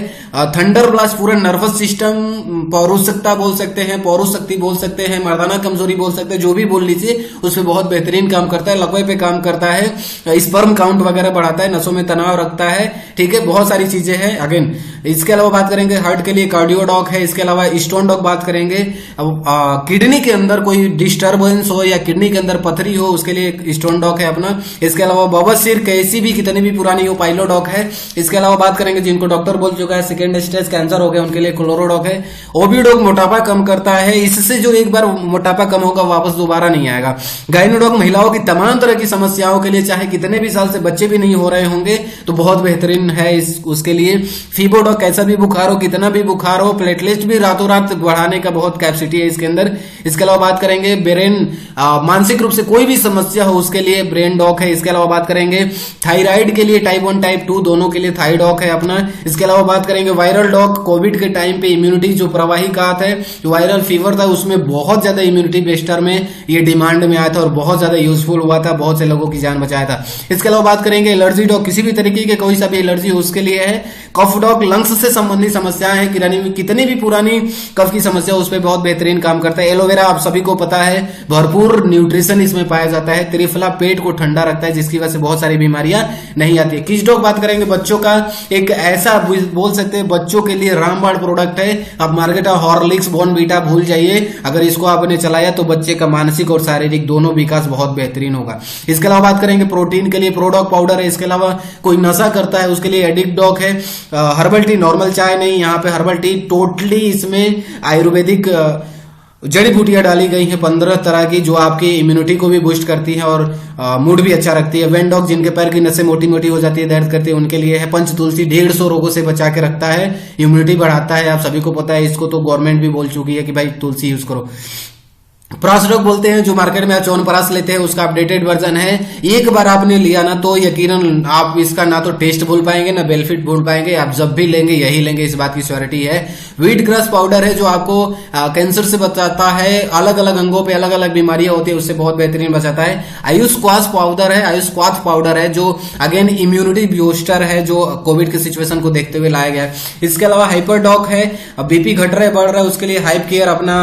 थंडर ब्लास्ट पूरा नर्वस सिस्टम, पौरुषता बोल सकते हैं, पौरुष शक्ति बोल सकते हैं, मर्दाना कमजोरी बोल सकते हैं, जो भी बोल लीजिए, उसमें बहुत बेहतरीन काम करता है। लकवे पे काम करता है, स्पर्म हार्मोन काउंट वगैरह बढ़ाता है, नसों में तनाव रखता है, ठीक है, बहुत सारी चीजें हैं। अगेन इसके अलावा बात करेंगे हार्ट के लिए कार्डियोडॉक है। इसके अलावा स्टोन डॉक बात करेंगे, अब किडनी के अंदर कोई डिस्टर्बेंस हो या किडनी के अंदर पथरी हो उसके लिए स्टोन डॉक है अपना। इसके अलावा बवासीर कैसी भी कितनी भी पुरानी हो, पाइलोडॉक है। इसके अलावा बात करेंगे जिनको डॉक्टर बोल चुका है सेकेंड स्टेज कैंसर हो गया उनके लिए क्लोरोडॉक है। ओबीडॉक मोटापा कम करता है, इससे जो एक बार मोटापा कम होगा वापस दोबारा नहीं आएगा। गाइनोडॉक महिलाओं की तमाम तरह की समस्याओं के लिए, चाहे कितने भी साल से बच्चे भी नहीं हो रहे होंगे तो बहुत बेहतरीन है उसके लिए। फीबोडॉक कैसा भी बुखार हो, कितना भी बुखार हो, प्लेटलेट भी रातों रात बढ़ाने का बहुत कैपेसिटी है इसके अंदर। इसके अलावा बात करेंगे ब्रेन, मानसिक रूप से कोई भी समस्या हो उसके लिए ब्रेन डॉक है। इसके अलावा बात करेंगे थायराइड के लिए, टाइप 1 टाइप 2 दोनों के लिए थाइडॉक है अपना। इसके अलावा बात करेंगे वायरल डॉक, कोविड के टाइम पे इम्यूनिटी जो प्रवाही कात है, जो वायरल फीवर था उसमें बहुत ज्यादा इम्यूनिटी बेस्टर में ये डिमांड में आया था और बहुत ज्यादा यूजफुल हुआ था, बहुत से लोगों की जान बचाया था। इसके अलावा बात करेंगे एलर्जी डॉक, किसी भी तरीके के कोई सा भी एलर्जी हो उसके लिए है। कफ डॉक लंग्स से संबंधित समस्याएं हैं, कितनी भी पुरानी कफ की समस्या उस पर बहुत बेहतरीन काम करता है। एलोवेरा आप सभी को पता है भरपूर न्यूट्रिशन इसमें पाया जाता है। त्रिफला पेट को ठंडा रखता है जिसकी वजह से बहुत सारी बीमारियां नहीं आती है। किस डॉक बात करेंगे बच्चों का, एक ऐसा बोल सकते हैं बच्चों के लिए रामबाण प्रोडक्ट है। आप मार्केट हॉर्लिक्स बॉर्नवीटा भूल जाइए, अगर इसको आपने चलाया तो बच्चे का मानसिक और शारीरिक दोनों विकास बहुत बेहतरीन होगा। इसके अलावा बात करेंगे प्रोटीन के लिए प्रोडॉक पाउडर है। इसके अलावा कोई नशा करता है उसके लिए एडिक्ट डॉक है। हर्बल टी, नॉर्मल चाय नहीं, यहाँ पे हर्बल टी टोटली इसमें आयुर्वेदिक जड़ी बूटियां डाली गई हैं 15 तरह की, जो आपकी इम्यूनिटी को भी बूस्ट करती है और मूड भी अच्छा रखती है। वेंडॉक जिनके पैर की नसें मोटी मोटी हो जाती है, दर्द करती है, उनके लिए है। पंच तुलसी 150 रोगों से बचा के रखता है, इम्यूनिटी बढ़ाता है, आप सभी को पता है इसको, तो गवर्नमेंट भी बोल चुकी है कि भाई तुलसी यूज करो। प्रासडॉक बोलते हैं जो मार्केट में आप च्यवनप्राश लेते हैं उसका अपडेटेड वर्जन है। एक बार आपने लिया ना तो यकीनन आप इसका ना तो टेस्ट भूल पाएंगे ना बेनिफिट भूल पाएंगे, आप जब भी लेंगे यही लेंगे, इस बात की श्योरिटी है। व्हीट ग्रास पाउडर है जो आपको कैंसर से बचाता है, अलग अलग अंगों पे अलग अलग बीमारियां होती है उससे बहुत बेहतरीन बचाता है। आयुष क्वाथ पाउडर है, आयुष क्वाथ पाउडर है जो अगेन इम्यूनिटी बूस्टर है, जो कोविड की सिचुएशन को देखते हुए लाया गया है। इसके अलावा हाइपरडॉक है, बीपी घट रहा है बढ़ रहा है उसके लिए, हाइप केयर अपना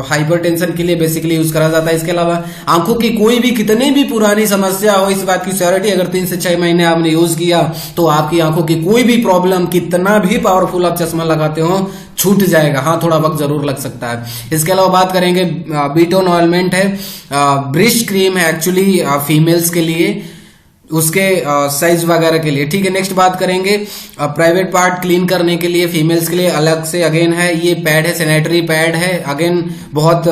हाइपरटेंशन के लिए बेसिकली यूज करा जाता है। इसके अलावा आंखों की कोई भी कितनी भी पुरानी समस्या हो, इस बात की श्योरिटी अगर 3 से 6 महीने आपने यूज किया तो आपकी आंखों की कोई भी प्रॉब्लम, कितना भी पावरफुल आप चश्मा लगाते हो, छूट जाएगा। हाँ, थोड़ा वक्त जरूर लग सकता है। इसके अलावा बात करेंगे बीटोन ऑइलमेंट है, ब्रिश क्रीम है एक्चुअली फीमेल्स के लिए, उसके साइज वगैरह के लिए, ठीक है। नेक्स्ट बात करेंगे प्राइवेट पार्ट क्लीन करने के लिए फीमेल्स के लिए अलग से अगेन है, ये पैड है, सैनिटरी पैड है, अगेन बहुत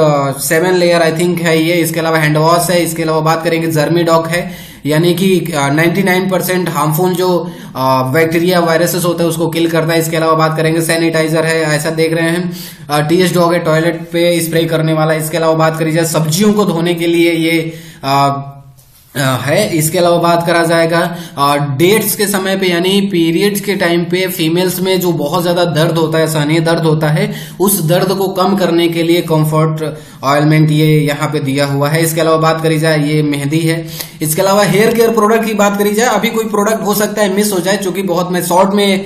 7 लेयर आई थिंक है ये। इसके अलावा हैंड वॉश है। इसके अलावा बात करेंगे जर्मीडॉक है, यानी कि 99% हार्मफुल जो बैक्टीरिया वायरसेस होते हैं उसको किल करता है। इसके अलावा बात करेंगे सैनिटाइजर है, ऐसा देख रहे हैं। टीएस डॉग है, टॉयलेट पे स्प्रे करने वाला। इसके अलावा बात करी जाए सब्जियों को धोने के लिए ये है। इसके अलावा बात करा जाएगा डेट्स के समय पे यानी पीरियड्स के टाइम पे फीमेल्स में जो बहुत ज्यादा दर्द होता है, सहनीय दर्द होता है, उस दर्द को कम करने के लिए कंफर्ट ऑयलमेंट ये यहाँ पे दिया हुआ है। इसके अलावा बात करी जाए ये मेहंदी है। इसके अलावा हेयर केयर प्रोडक्ट की बात करी जाए, अभी कोई प्रोडक्ट हो सकता है मिस हो जाए, क्योंकि बहुत मैं शॉर्ट में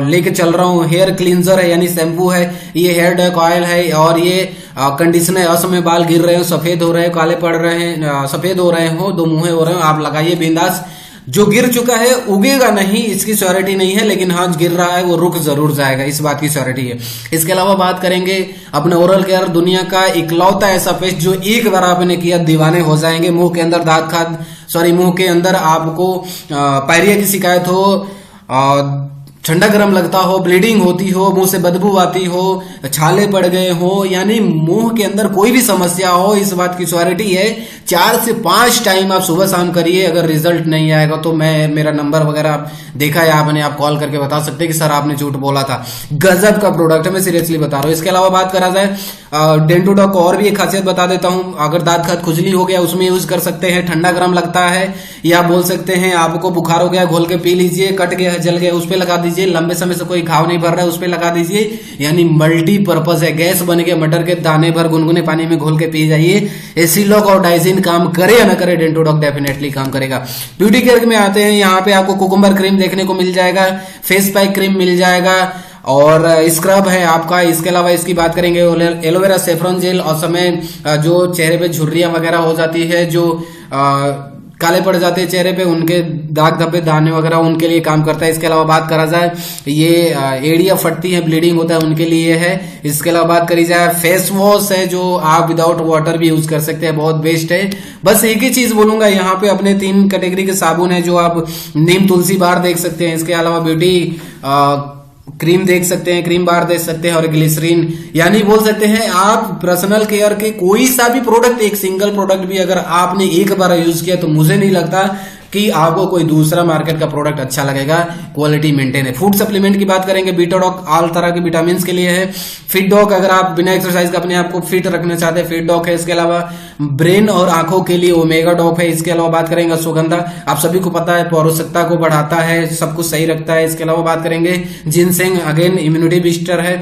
लेके चल रहा हूँ। हेयर क्लींजर है यानी शैम्पू है, ये हेयर डेक ऑयल है, और ये कंडीशनर। असमय बाल गिर रहे हो, सफेद हो रहे हो, काले पड़ रहे हैं, सफेद हो रहे हो, दो मुंहे हो रहे हो, आप लगाइए बिंदास। जो गिर चुका है उगेगा नहीं, इसकी श्योरिटी नहीं है, लेकिन हाँ गिर रहा है वो रुक जरूर जाएगा, इस बात की श्योरिटी है। इसके अलावा बात करेंगे अपने ओरल केयर, दुनिया का इकलौता ऐसा पेस्ट जो एक बार आपने किया दीवाने हो जाएंगे। मुंह के अंदर दांत खाद मुंह के अंदर आपको पायरिया की शिकायत हो, ठंडा गर्म लगता हो, ब्लीडिंग होती हो, मुंह से बदबू आती हो, छाले पड़ गए हो, यानी मुंह के अंदर कोई भी समस्या हो, इस बात की श्योरिटी है 4 से 5 टाइम आप सुबह शाम करिए। अगर रिजल्ट नहीं आएगा तो मेरा नंबर वगैरह आप देखा है आपने, आप कॉल करके बता सकते हैं कि सर आपने झूठ बोला था। गजब का प्रोडक्ट है, मैं सीरियसली बता रहा हूँ। इसके अलावा बात करा जाए डेंटोडॉक को और भी एक खासियत बता देता हूँ। अगर दांत खाद खुजली हो गया उसमें यूज कर सकते हैं, ठंडा गर्म लगता है, या बोल सकते हैं आपको बुखार हो गया घोल के पी लीजिए, कट गया जल गया उस पर लगा दीजिए, लंबे समय से कोई घाव नहीं भर रहा है उस पर लगा दीजिए, यानी मल्टीपर्पज है। गैस बन गया, मटर के दाने भर गुनगुने पानी में घोल के पी जाइए। एसिलॉक और डाइजिन काम करे या ना करे, डेंटोडॉक डेफिनेटली काम करेगा। ब्यूटी केयर में आते हैं, यहाँ पे आपको कुकुम्बर क्रीम देखने को मिल जाएगा, फेस पैक क्रीम मिल जाएगा, और स्क्रब है आपका। इसके अलावा इसकी बात करेंगे एलोवेरा सेफ्रॉन जेल, और समय जो चेहरे पे झुर्रियां वगैरह हो जाती है, जो काले पड़ जाते हैं चेहरे पे, उनके दाग धब्बे दाने वगैरह, उनके लिए काम करता है। इसके अलावा बात करा जाए ये एड़ियां फटती है, ब्लीडिंग होता है, उनके लिए है। इसके अलावा बात करी जाए फेस वॉश है जो आप विदाउट वाटर भी यूज कर सकते हैं, बहुत बेस्ट है। बस एक ही चीज बोलूंगा यहाँ पे, अपने 3 कैटेगरी के साबुन है जो आप नीम तुलसी बार देख सकते हैं, इसके अलावा ब्यूटी क्रीम देख सकते हैं, क्रीम बार देख सकते हैं, और ग्लिसरीन, यानी बोल सकते हैं आप पर्सनल केयर के कोई सा भी प्रोडक्ट, एक सिंगल प्रोडक्ट भी अगर आपने एक बार यूज किया तो मुझे नहीं लगता कि आपको कोई दूसरा मार्केट का प्रोडक्ट अच्छा लगेगा। क्वालिटी मेंटेन है। फूड सप्लीमेंट की बात करेंगे, बीटाडॉक ऑल तरह के विटामिन के लिए है। फिट डॉग, अगर आप बिना एक्सरसाइज का अपने आप को फिट रखना चाहते हैं, फिट डॉग है। इसके अलावा ब्रेन और आंखों के लिए ओमेगा डॉग है। इसके अलावा बात करेंगे अश्वगंधा, आप सभी को पता है पौरुषता को बढ़ाता है, सब कुछ सही रखता है। इसके अलावा बात करेंगे जिनसेंग, अगेन इम्यूनिटी बूस्टर है।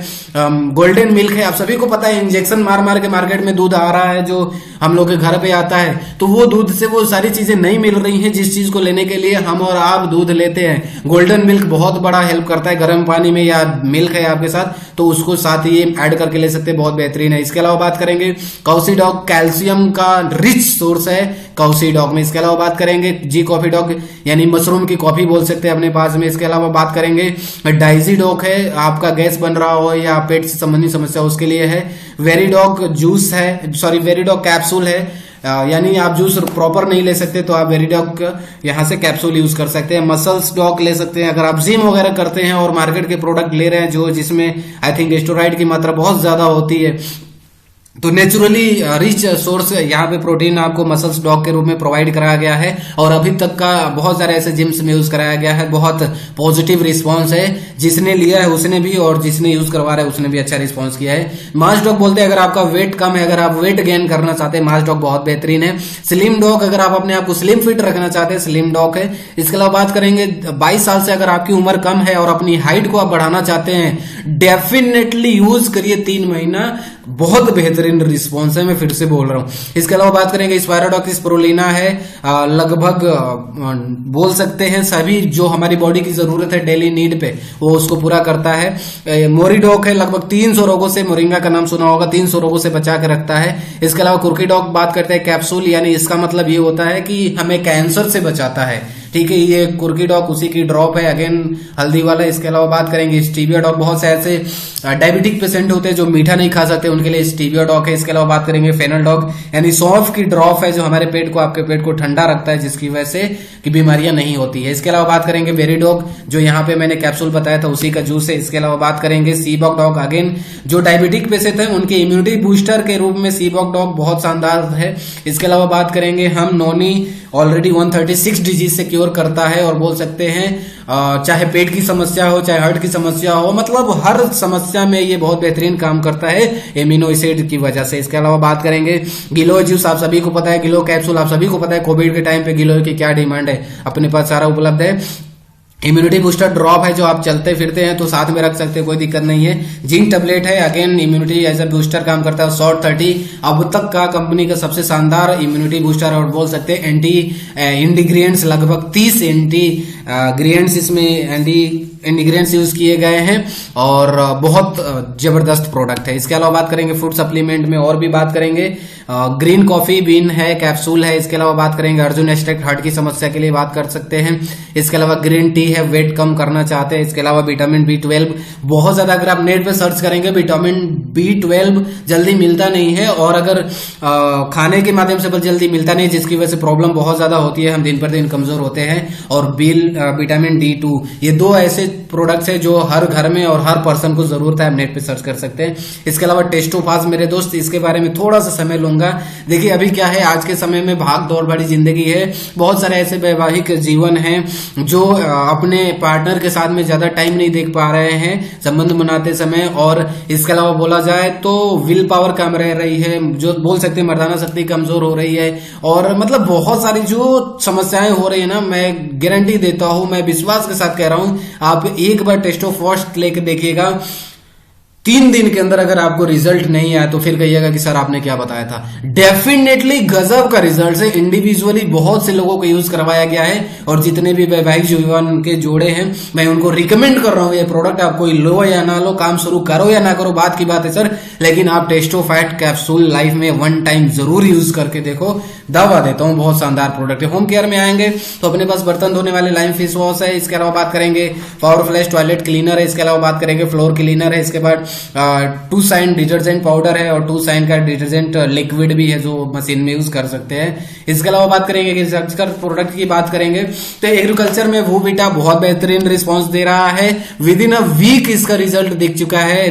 गोल्डन मिल्क है, आप सभी को पता है इंजेक्शन मार मार के मार्केट में दूध आ रहा है जो हम लोग के घर पे आता है, तो वो दूध से वो सारी चीजें नहीं मिल रही हैं जिस चीज को लेने के लिए हम और आप दूध लेते हैं। गोल्डन मिल्क बहुत बड़ा हेल्प करता है, गर्म पानी में या मिल्क है आपके साथ तो उसको साथ ही ऐड करके ले सकते हैं, बहुत बेहतरीन है। इसके अलावा बात करेंगे काउसी डॉग, कैल्शियम का रिच सोर्स है काउसी डॉग में। इसके अलावा बात करेंगे जी कॉफी डॉग, यानी मशरूम की कॉफी बोल सकते हैं अपने पास में। इसके अलावा बात करेंगे डाइजी डॉग है, आपका गैस बन रहा हो या पेट से संबंधित समस्या उसके लिए है। वेरीडॉग जूस है, सॉरी वेरीडॉग कैप्सूल है, यानी आप जूस प्रॉपर नहीं ले सकते तो आप वेरीडॉग यहां से कैप्सूल यूज कर सकते हैं। मसल्स डॉग ले सकते हैं अगर आप जिम वगैरह करते हैं और मार्केट के प्रोडक्ट ले रहे हैं जो जिसमें आई थिंक स्टेरॉइड की मात्रा बहुत ज्यादा होती है, तो नेचुरली रिच सोर्स यहाँ पे प्रोटीन आपको मसल्स डॉग के रूप में प्रोवाइड कराया गया है और अभी तक का बहुत सारे ऐसे जिम्स में यूज कराया गया है। बहुत पॉजिटिव रिस्पांस है, जिसने लिया है उसने भी और जिसने यूज करवा रहा है उसने भी अच्छा रिस्पांस किया है। मास डॉग बोलते हैं अगर आपका वेट कम है, अगर आप वेट गेन करना चाहते हैं, मास डॉग बहुत बेहतरीन है। स्लिम डॉग, अगर आप अपने आप को स्लिम फिट रखना चाहते हैं, स्लिम डॉग है। इसके अलावा बात करेंगे 22 साल से अगर आपकी उम्र कम है और अपनी हाइट को आप बढ़ाना चाहते हैं, डेफिनेटली यूज करिए 3 महीना, बहुत बेहतरीन रिस्पॉन्स है, मैं फिर से बोल रहा हूं। इसके अलावा बात करेंगे स्पायरोडॉक्सिस प्रोलिना है, लगभग बोल सकते हैं सभी जो हमारी बॉडी की जरूरत है डेली नीड पे वो उसको पूरा करता है। मोरीडॉक है, लगभग 300 रोगों से, मोरिंगा का नाम सुना होगा, 300 रोगों से बचा के रखता है। इसके अलावा कुर्कीडॉक बात करते हैं कैप्सूल, यानी इसका मतलब ये होता है कि हमें कैंसर से बचाता है, ठीक है। ये कुर्कीडॉक उसी की ड्रॉप है, अगेन हल्दी वाला। इसके अलावा बात करेंगे स्टीविया डॉग, बहुत से ऐसे डायबिटिक पेशेंट होते हैं जो मीठा नहीं खा सकते, उनके लिए स्टीविया डॉग है। इसके अलावा बात करेंगे फेनल डॉग, यानी सौंफ की ड्रॉप है जो हमारे पेट को, आपके पेट को ठंडा रखता है जिसकी वजह से कि बीमारियां नहीं होती है। इसके अलावा बात करेंगे बेरी डॉग, जो यहाँ पे मैंने कैप्सूल बताया था उसी का जूस है। इसके अलावा बात करेंगे सीबॉक डॉग, अगेन जो डायबिटिक पेशेंट है उनके इम्यूनिटी बूस्टर के रूप में सीबॉक डॉग बहुत शानदार है। इसके अलावा बात करेंगे हम नोनी, ऑलरेडी 136 डिजीज से क्योर करता है और बोल सकते हैं चाहे पेट की समस्या हो, चाहे हार्ट की समस्या हो, मतलब हर समस्या में ये बहुत बेहतरीन काम करता है एमिनो एसिड की वजह से। इसके अलावा बात करेंगे गिलो जूस, आप सभी को पता है, गिलो कैप्सूल आप सभी को पता है कोविड के टाइम पे गिलो की क्या डिमांड है, अपने पास सारा उपलब्ध है। इम्यूनिटी बूस्टर ड्रॉप है जो आप चलते फिरते हैं तो साथ में रख सकते हैं, कोई दिक्कत नहीं है। जिंक टेबलेट है, again immunity as a booster काम करता है। शॉर्ट 30 अब तक का कंपनी का सबसे शानदार इम्यूनिटी बूस्टर और बोल सकते हैं एंटी इंडिग्रेंट्स, लगभग 30 एंटी ग्रेडिएंट्स इसमें एंटी इंग्रेडिएंट्स यूज किए गए हैं और बहुत जबरदस्त प्रोडक्ट है। इसके अलावा बात करेंगे फूड सप्लीमेंट में और भी बात करेंगे, ग्रीन कॉफी बीन है, कैप्सूल है। इसके अलावा बात करेंगे अर्जुन एक्सट्रैक्ट, हार्ट की समस्या के लिए बात कर सकते हैं। इसके अलावा ग्रीन टी है, वेट कम करना चाहते हैं। इसके अलावा विटामिन B12 बहुत ज्यादा, अगर आप नेट पे सर्च करेंगे विटामिन B12 जल्दी मिलता नहीं है और अगर खाने के माध्यम से जल्दी मिलता नहीं, जिसकी वजह से प्रॉब्लम बहुत ज्यादा होती है, हम दिन पर दिन कमजोर होते हैं। और विटामिन D2, ये 2 ऐसे प्रोडक्ट्स है जो हर घर में और हर पर्सन को जरूरत है, आप नेट पे सर्च कर सकते हैं। इसके अलावा टेस्टोफाज मेरे दोस्त, इसके बारे में थोड़ा सा समय लूंगा। देखिए अभी क्या है, आज के समय में भाग दौड़ भरी जिंदगी है, बहुत सारे ऐसे वैवाहिक जीवन हैं जो अपने पार्टनर के साथ में ज्यादा टाइम नहीं देख पा रहे हैं संबंध बनाते समय। और इसके अलावा बोला जाए तो विल पावर कम रह रही है, जो बोल सकते हैं मर्दाना शक्ति कमजोर हो रही है और मतलब बहुत सारी जो समस्याएं हो रही है ना, मैं गारंटी देता हूं, मैं विश्वास के साथ कह रहा हूं, आप एक बार टेस्टोफास्ट लेके देखिएगा 3 दिन के अंदर अगर आपको रिजल्ट नहीं आया तो फिर कहिएगा कि सर आपने क्या बताया था। डेफिनेटली गजब का रिजल्ट है। इंडिविजुअली बहुत से लोगों को यूज करवाया गया है और जितने भी वैवाहिक जीवन के जोड़े हैं मैं उनको रिकमेंड कर रहा हूं ये प्रोडक्ट। आप कोई लो या ना लो, काम शुरू करो या ना करो, बात की बात है सर, लेकिन आप टेस्टोफैट कैप्सूल लाइफ में 1 टाइम जरूर यूज करके देखो। दावा देता हूं बहुत शानदार प्रोडक्ट है। होम केयर में आएंगे तो अपने पास बर्तन धोने वाले लाइम फेस वॉश है, इसके अलावा बात करेंगे पावर फ्लैश टॉयलेट क्लीनर है, इसके अलावा बात करेंगे फ्लोर क्लीनर है, इसके बाद 2 साइन डिटर्जेंट पाउडर है और 2 साइन का डिटर्जेंट लिक्विड भी है जो मशीन में यूज कर सकते हैं। इसके अलावा बात करेंगे एग्रीकल्चर प्रोडक्ट की बात करेंगे तो एग्रीकल्चर में वोविटा बहुत बेहतरीन रिस्पांस दे रहा है। विद इन अ वीक इसका रिजल्ट दिख चुका है।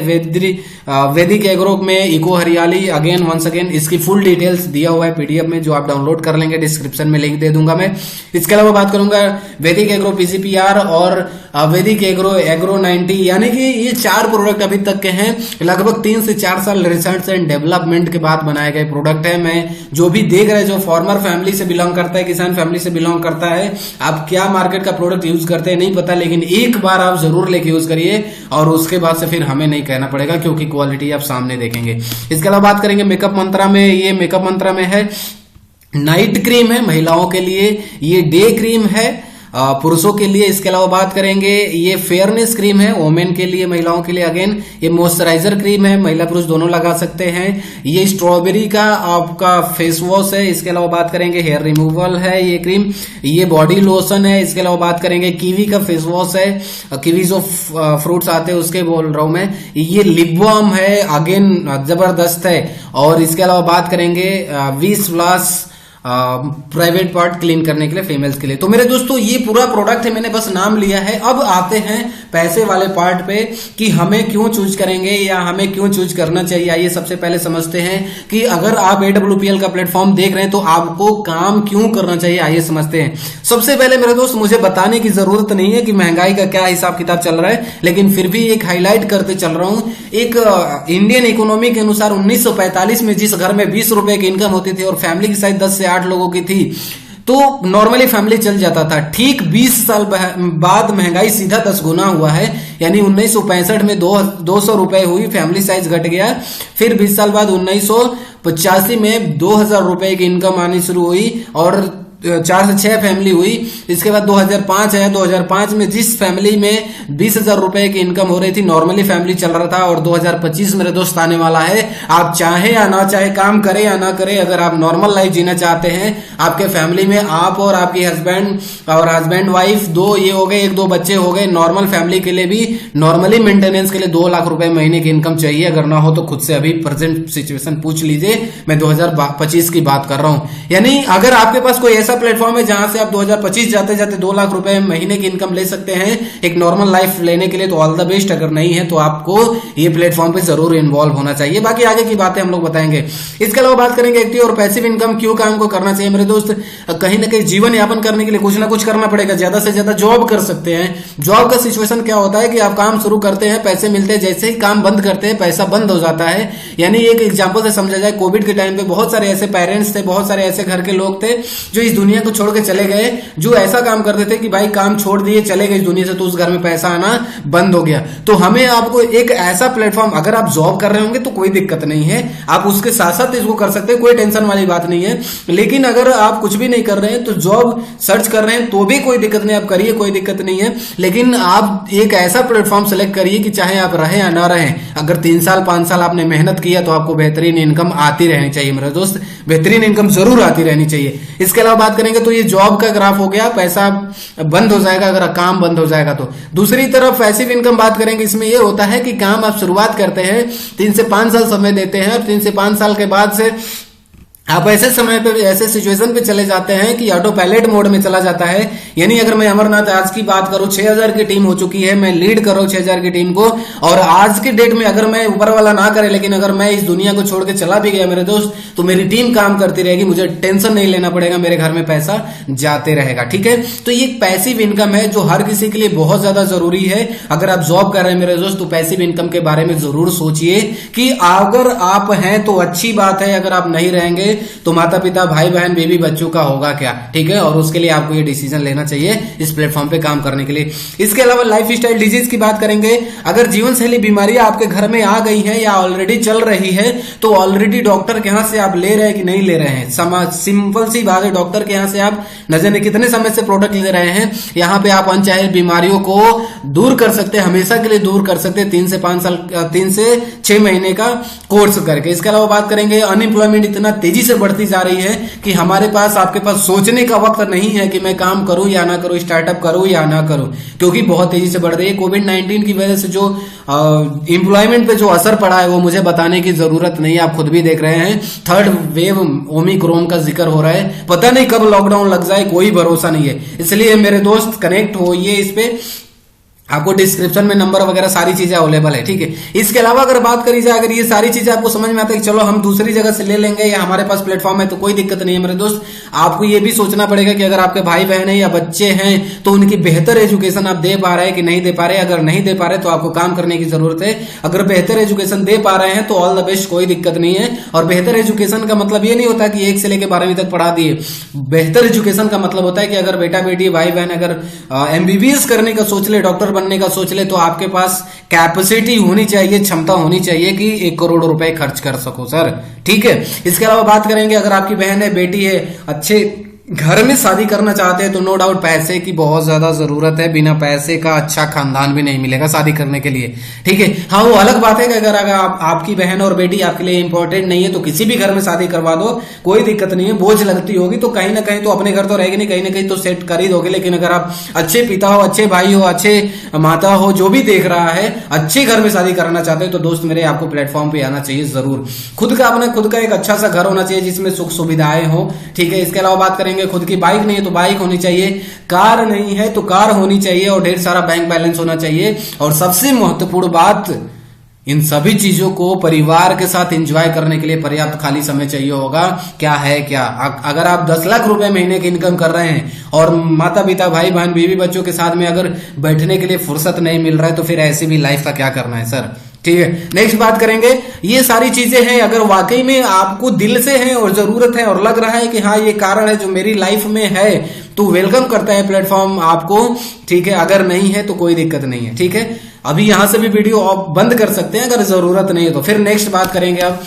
वैदिक एग्रो में इको हरियाली अगेन वंस अगेन इसकी फुल डिटेल्स दिया हुआ है पीडीएफ में जो आप डाउनलोड कर लेंगे, डिस्क्रिप्शन में लिंक दे दूंगा मैं। इसके अलावा बात करूंगा वैदिक एग्रो पीसीपीआर और वैदिक एग्रो 90, यानी कि ये 4 प्रोडक्ट अभी तक के हैं। लगभग 3 से 4 साल रिसर्च एंड डेवलपमेंट के बाद बनाए गए प्रोडक्ट है। मैं जो भी देख रहे हैं, जो फॉर्मर फैमिली से बिलोंग करता है, किसान फैमिली से बिलोंग करता है, आप क्या मार्केट का प्रोडक्ट यूज करते हैं नहीं पता, लेकिन एक बार आप जरूर लेके यूज करिए और उसके बाद से फिर हमें नहीं कहना पड़ेगा क्योंकि क्वालिटी आप सामने देखेंगे। इसके अलावा बात करेंगे मेकअप मंत्रा में। ये मेकअप मंत्रा में है नाइट क्रीम है महिलाओं के लिए, ये डे क्रीम है पुरुषों के लिए। इसके अलावा बात करेंगे ये फेयरनेस क्रीम है वोमेन के लिए, महिलाओं के लिए। अगेन ये मॉइस्चराइजर क्रीम है, महिला पुरुष दोनों लगा सकते हैं। ये स्ट्रॉबेरी का आपका फेस वॉश है। इसके अलावा बात करेंगे हेयर रिमूवल है ये क्रीम। ये बॉडी लोशन है। इसके अलावा बात करेंगे कीवी का फेस वॉश है, कीवी जो फ्रूट्स आते हैं उसके बोल रहा हूं मैं। ये लिप बाम है, अगेन जबरदस्त है। और इसके अलावा बात करेंगे 20 प्लस प्राइवेट पार्ट क्लीन करने के लिए फीमेल्स के लिए। तो मेरे दोस्तों ये पूरा प्रोडक्ट है, मैंने बस नाम लिया है। अब आते हैं पैसे वाले पार्ट पे कि हमें क्यों चूज करेंगे या हमें क्यों चूज करना चाहिए। आइए सबसे पहले समझते हैं कि अगर आप AWPL का प्लेटफॉर्म देख रहे हैं तो आपको काम क्यों करना चाहिए। आइए समझते हैं। सबसे पहले मेरे दोस्त मुझे बताने की जरूरत नहीं है कि महंगाई का क्या हिसाब किताब चल रहा है, लेकिन फिर भी एक हाईलाइट करते चल रहा हूं। एक इंडियन इकोनॉमी के अनुसार 1945 में जिस घर में 20 रुपए की इनकम होती थी और फैमिली की साइज 10 से 8 लोगों की थी तो नॉर्मली फैमिली चल जाता था। ठीक 20 साल बाद महंगाई सीधा 10 गुना हुआ है, यानी 1965 में 200 रुपए हुई, फैमिली साइज घट गया। फिर 20 साल बाद 1985 में 2000 रुपए की इनकम आनी शुरू हुई और 4 से 6 फैमिली हुई। इसके बाद 2005 है। 2005 में जिस फैमिली में 20,000 रुपए की इनकम हो रही थी, नॉर्मली फैमिली चल रहा था। और 2025 मेरे दोस्त आने वाला है। आप चाहे या ना चाहे, काम करे या ना करे, अगर आप नॉर्मल लाइफ जीना चाहते हैं, आपके फैमिली में आप और आपकी हस्बैंड वाइफ 2 ये हो गए, 1-2 बच्चे हो गए, नॉर्मल फैमिली के लिए भी नॉर्मली मेंटेनेंस के लिए 2 लाख रुपए महीने की इनकम चाहिए। अगर ना हो तो खुद से अभी प्रेजेंट सिचुएशन पूछ लीजिए, मैं 2025 की बात कर रहा हूं। यानी अगर आपके पास कोई ऐसा प्लेटफॉर्म है जहां से आप 2025 जाते जाते 2 लाख रुपए महीने की इनकम ले सकते हैं एक नॉर्मल लाइफ लेने के लिए, तो ऑल द बेस्ट। अगर नहीं है तो आपको ये प्लेटफॉर्म पे जरूर इन्वॉल्व होना चाहिए। बाकी आगे की बातें हम लोग बताएंगे। इसके अलावा बात करेंगे एक्टिव और पैसिव इनकम क्यों काम को करना चाहिए। मेरे दोस्त कहीं ना कहीं जीवन यापन करने के लिए कुछ ना कुछ करना पड़ेगा। ज्यादा से ज्यादा जॉब कर सकते हैं। जॉब का सिचुएशन क्या होता है कि आप काम शुरू करते हैं, पैसे मिलते हैं, जैसे ही काम बंद करते हैं पैसा बंद हो जाता है। यानी एक एग्जांपल से समझा जाए, कोविड के टाइम पे बहुत सारे ऐसे पेरेंट्स थे, बहुत सारे ऐसे घर के लोग थे जो इस दुनिया को छोड़ के चले गए, जो ऐसा काम करते थे कि भाई काम छोड़ दिए, चले गए इस दुनिया से, तो उस घर में पैसा आना बंद हो गया। तो हमें आपको एक ऐसा प्लेटफॉर्म, अगर आप जॉब कर रहे होंगे तो कोई दिक्कत नहीं है, आप उसके साथ साथ इसको कर सकते हैं, कोई टेंशन वाली बात नहीं है। लेकिन अगर आप कुछ भी नहीं कर रहे हैं तो जॉब सर्च कर रहे हैं तो भी कोई दिक्कत नहीं, आप करिए, कोई दिक्कत नहीं है। लेकिन आप एक ऐसा प्लेटफॉर्म सेलेक्ट करिए कि चाहे आप रहें या ना रहें, अगर 3 साल 5 साल आपने मेहनत किया तो आपको बेहतरीन इनकम आती रहनी चाहिए। मेरे दोस्त बेहतरीन इनकम जरूर आती रहनी चाहिए। इसके अलावा बात करेंगे तो ये जॉब का ग्राफ हो गया, पैसा बंद हो जाएगा अगर काम बंद हो जाएगा तो। दूसरी तरफ पैसिव इनकम बात करेंगे, इसमें यह होता है कि काम आप शुरुआत करते हैं, 3 से 5 साल समय देते हैं और 3 से 5 साल के बाद से आप ऐसे समय पे, ऐसे सिचुएशन पे चले जाते हैं कि ऑटो पायलट मोड में चला जाता है। यानी अगर मैं अमरनाथ आज की बात करूं, 6000 की टीम हो चुकी है, मैं लीड कर रहा हूं 6000 की टीम को, और आज की डेट में अगर मैं ऊपर वाला ना करे, लेकिन अगर मैं इस दुनिया को छोड़ के चला भी गया मेरे दोस्त, तो मेरी टीम काम करती रहेगी, मुझे टेंशन नहीं लेना पड़ेगा, मेरे घर में पैसा जाते रहेगा। ठीक है, तो ये एक पैसिव इनकम है जो हर किसी के लिए बहुत ज्यादा जरूरी है। अगर आप जॉब कर रहे हैं मेरे दोस्त, तो पैसिव इनकम के बारे में जरूर सोचिए कि अगर आप हैं तो अच्छी बात है, अगर आप नहीं रहेंगे तो माता पिता, भाई बहन, बेबी बच्चों का होगा क्या, ठीक है। और उसके लिए आपको ये डिसीजन लेना चाहिए इस प्लेटफॉर्म पे काम करने के लिए। इसके अलावा लाइफ स्टाइल डिजीज की बात करेंगे। अगर जीवन शैली बीमारियां आपके घर में आ गई है या ऑलरेडी चल रही है, तो ऑलरेडी डॉक्टर के यहां से आप ले रहे हैं कि नहीं ले रहे हैं। सिंपल सी बात है, डॉक्टर के यहां से आप न जाने कितने समय से प्रोडक्ट ले रहे हैं। यहां पे आप अनचाहे बीमारियों को दूर कर सकते हैं, हमेशा के लिए दूर कर सकते हैं, 3 से 5 साल, 3 से 6 महीने का कोर्स करके। इसके अलावा बात करेंगे, अनएम्प्लॉयमेंट इतना तेजी से बढ़ती जा रही है कि हमारे पास, आपके पास सोचने का वक्त नहीं है कि मैं काम करूं या ना करूं, स्टार्टअप करूं या ना करूं, क्योंकि बहुत तेजी से बढ़ रही है। कोविड-19 की वजह से जो एम्प्लॉयमेंट पे जो असर पड़ा है वो मुझे बताने की जरूरत नहीं है, आप खुद भी देख रहे हैं। थर्ड वेव ओमिक्रॉन का जिक्र हो रहा है, पता नहीं कब लॉकडाउन लग जाए, कोई भरोसा नहीं है। इसलिए मेरे दोस्त कनेक्ट होइए इस पे, आपको डिस्क्रिप्शन में नंबर वगैरह सारी चीजें अवेलेबल है, ठीक है। इसके अलावा अगर बात करी जाए, अगर ये सारी चीजें आपको समझ में आता है कि चलो हम दूसरी जगह से ले लेंगे या हमारे पास प्लेटफॉर्म है, तो कोई दिक्कत नहीं है मेरे दोस्त। आपको ये भी सोचना पड़ेगा कि अगर आपके भाई बहन है या बच्चे हैं तो उनकी बेहतर एजुकेशन आप दे पा रहे हैं कि नहीं दे पा रहे। अगर नहीं दे पा रहे तो आपको काम करने की जरूरत है। अगर बेहतर एजुकेशन दे पा रहे हैं तो ऑल द बेस्ट, कोई दिक्कत नहीं है। और बेहतर एजुकेशन का मतलब ये नहीं होता कि 1 से लेकर 12वीं तक पढ़ा दिए। बेहतर एजुकेशन का मतलब होता है कि अगर बेटा बेटी, भाई बहन अगर एमबीबीएस करने का सोच ले, डॉक्टर बनने का सोच ले, तो आपके पास कैपेसिटी होनी चाहिए, क्षमता होनी चाहिए कि 1 करोड़ रुपए खर्च कर सको सर, ठीक है। इसके अलावा बात करेंगे, अगर आपकी बहन है, बेटी है, अच्छे घर में शादी करना चाहते हैं तो नो डाउट पैसे की बहुत ज्यादा जरूरत है। बिना पैसे का अच्छा खानदान भी नहीं मिलेगा शादी करने के लिए, ठीक है। हाँ, वो अलग बात है कि अगर आपकी बहन और बेटी आपके लिए इंपॉर्टेंट नहीं है तो किसी भी घर में शादी करवा दो, कोई दिक्कत नहीं है। बोझ लगती होगी तो कहीं ना कहीं तो अपने घर तो रहेगी नहीं, कहीं ना कहीं तो सेट कर ही दोगे। लेकिन अगर आप अच्छे पिता हो, अच्छे भाई हो, अच्छे माता हो, जो भी देख रहा है, अच्छे घर में शादी करना चाहते हो, तो दोस्त मेरे आपको प्लेटफॉर्म पे आना चाहिए जरूर। खुद का अपना खुद का एक अच्छा सा घर होना चाहिए जिसमें सुख सुविधाएं हो, ठीक है। इसके अलावा बात करेंगे, खुद की बाइक नहीं है तो बाइक होनी चाहिए, कार नहीं है तो कार होनी चाहिए, और ढेर सारा बैंक बैलेंस होना चाहिए। और सबसे महत्वपूर्ण बात, इन सभी चीजों को परिवार के साथ एंजॉय करने के लिए पर्याप्त खाली समय चाहिए होगा। क्या है क्या, अगर आप 10 लाख रुपए महीने की इनकम कर रहे हैं और माता पिता, भाई बहन, बीवी बच्चों के साथ में अगर बैठने के लिए फुर्सत नहीं मिल रहा है, तो फिर ऐसी भी लाइफ का क्या करना है सर, ठीक है। नेक्स्ट बात करेंगे, ये सारी चीजें हैं, अगर वाकई में आपको दिल से है और जरूरत है और लग रहा है कि हाँ ये कारण है जो मेरी लाइफ में है, तो वेलकम करता है प्लेटफॉर्म आपको, ठीक है। अगर नहीं है तो कोई दिक्कत नहीं है, ठीक है। अभी यहां से भी वीडियो आप बंद कर सकते हैं अगर जरूरत नहीं है तो। फिर नेक्स्ट बात करेंगे अब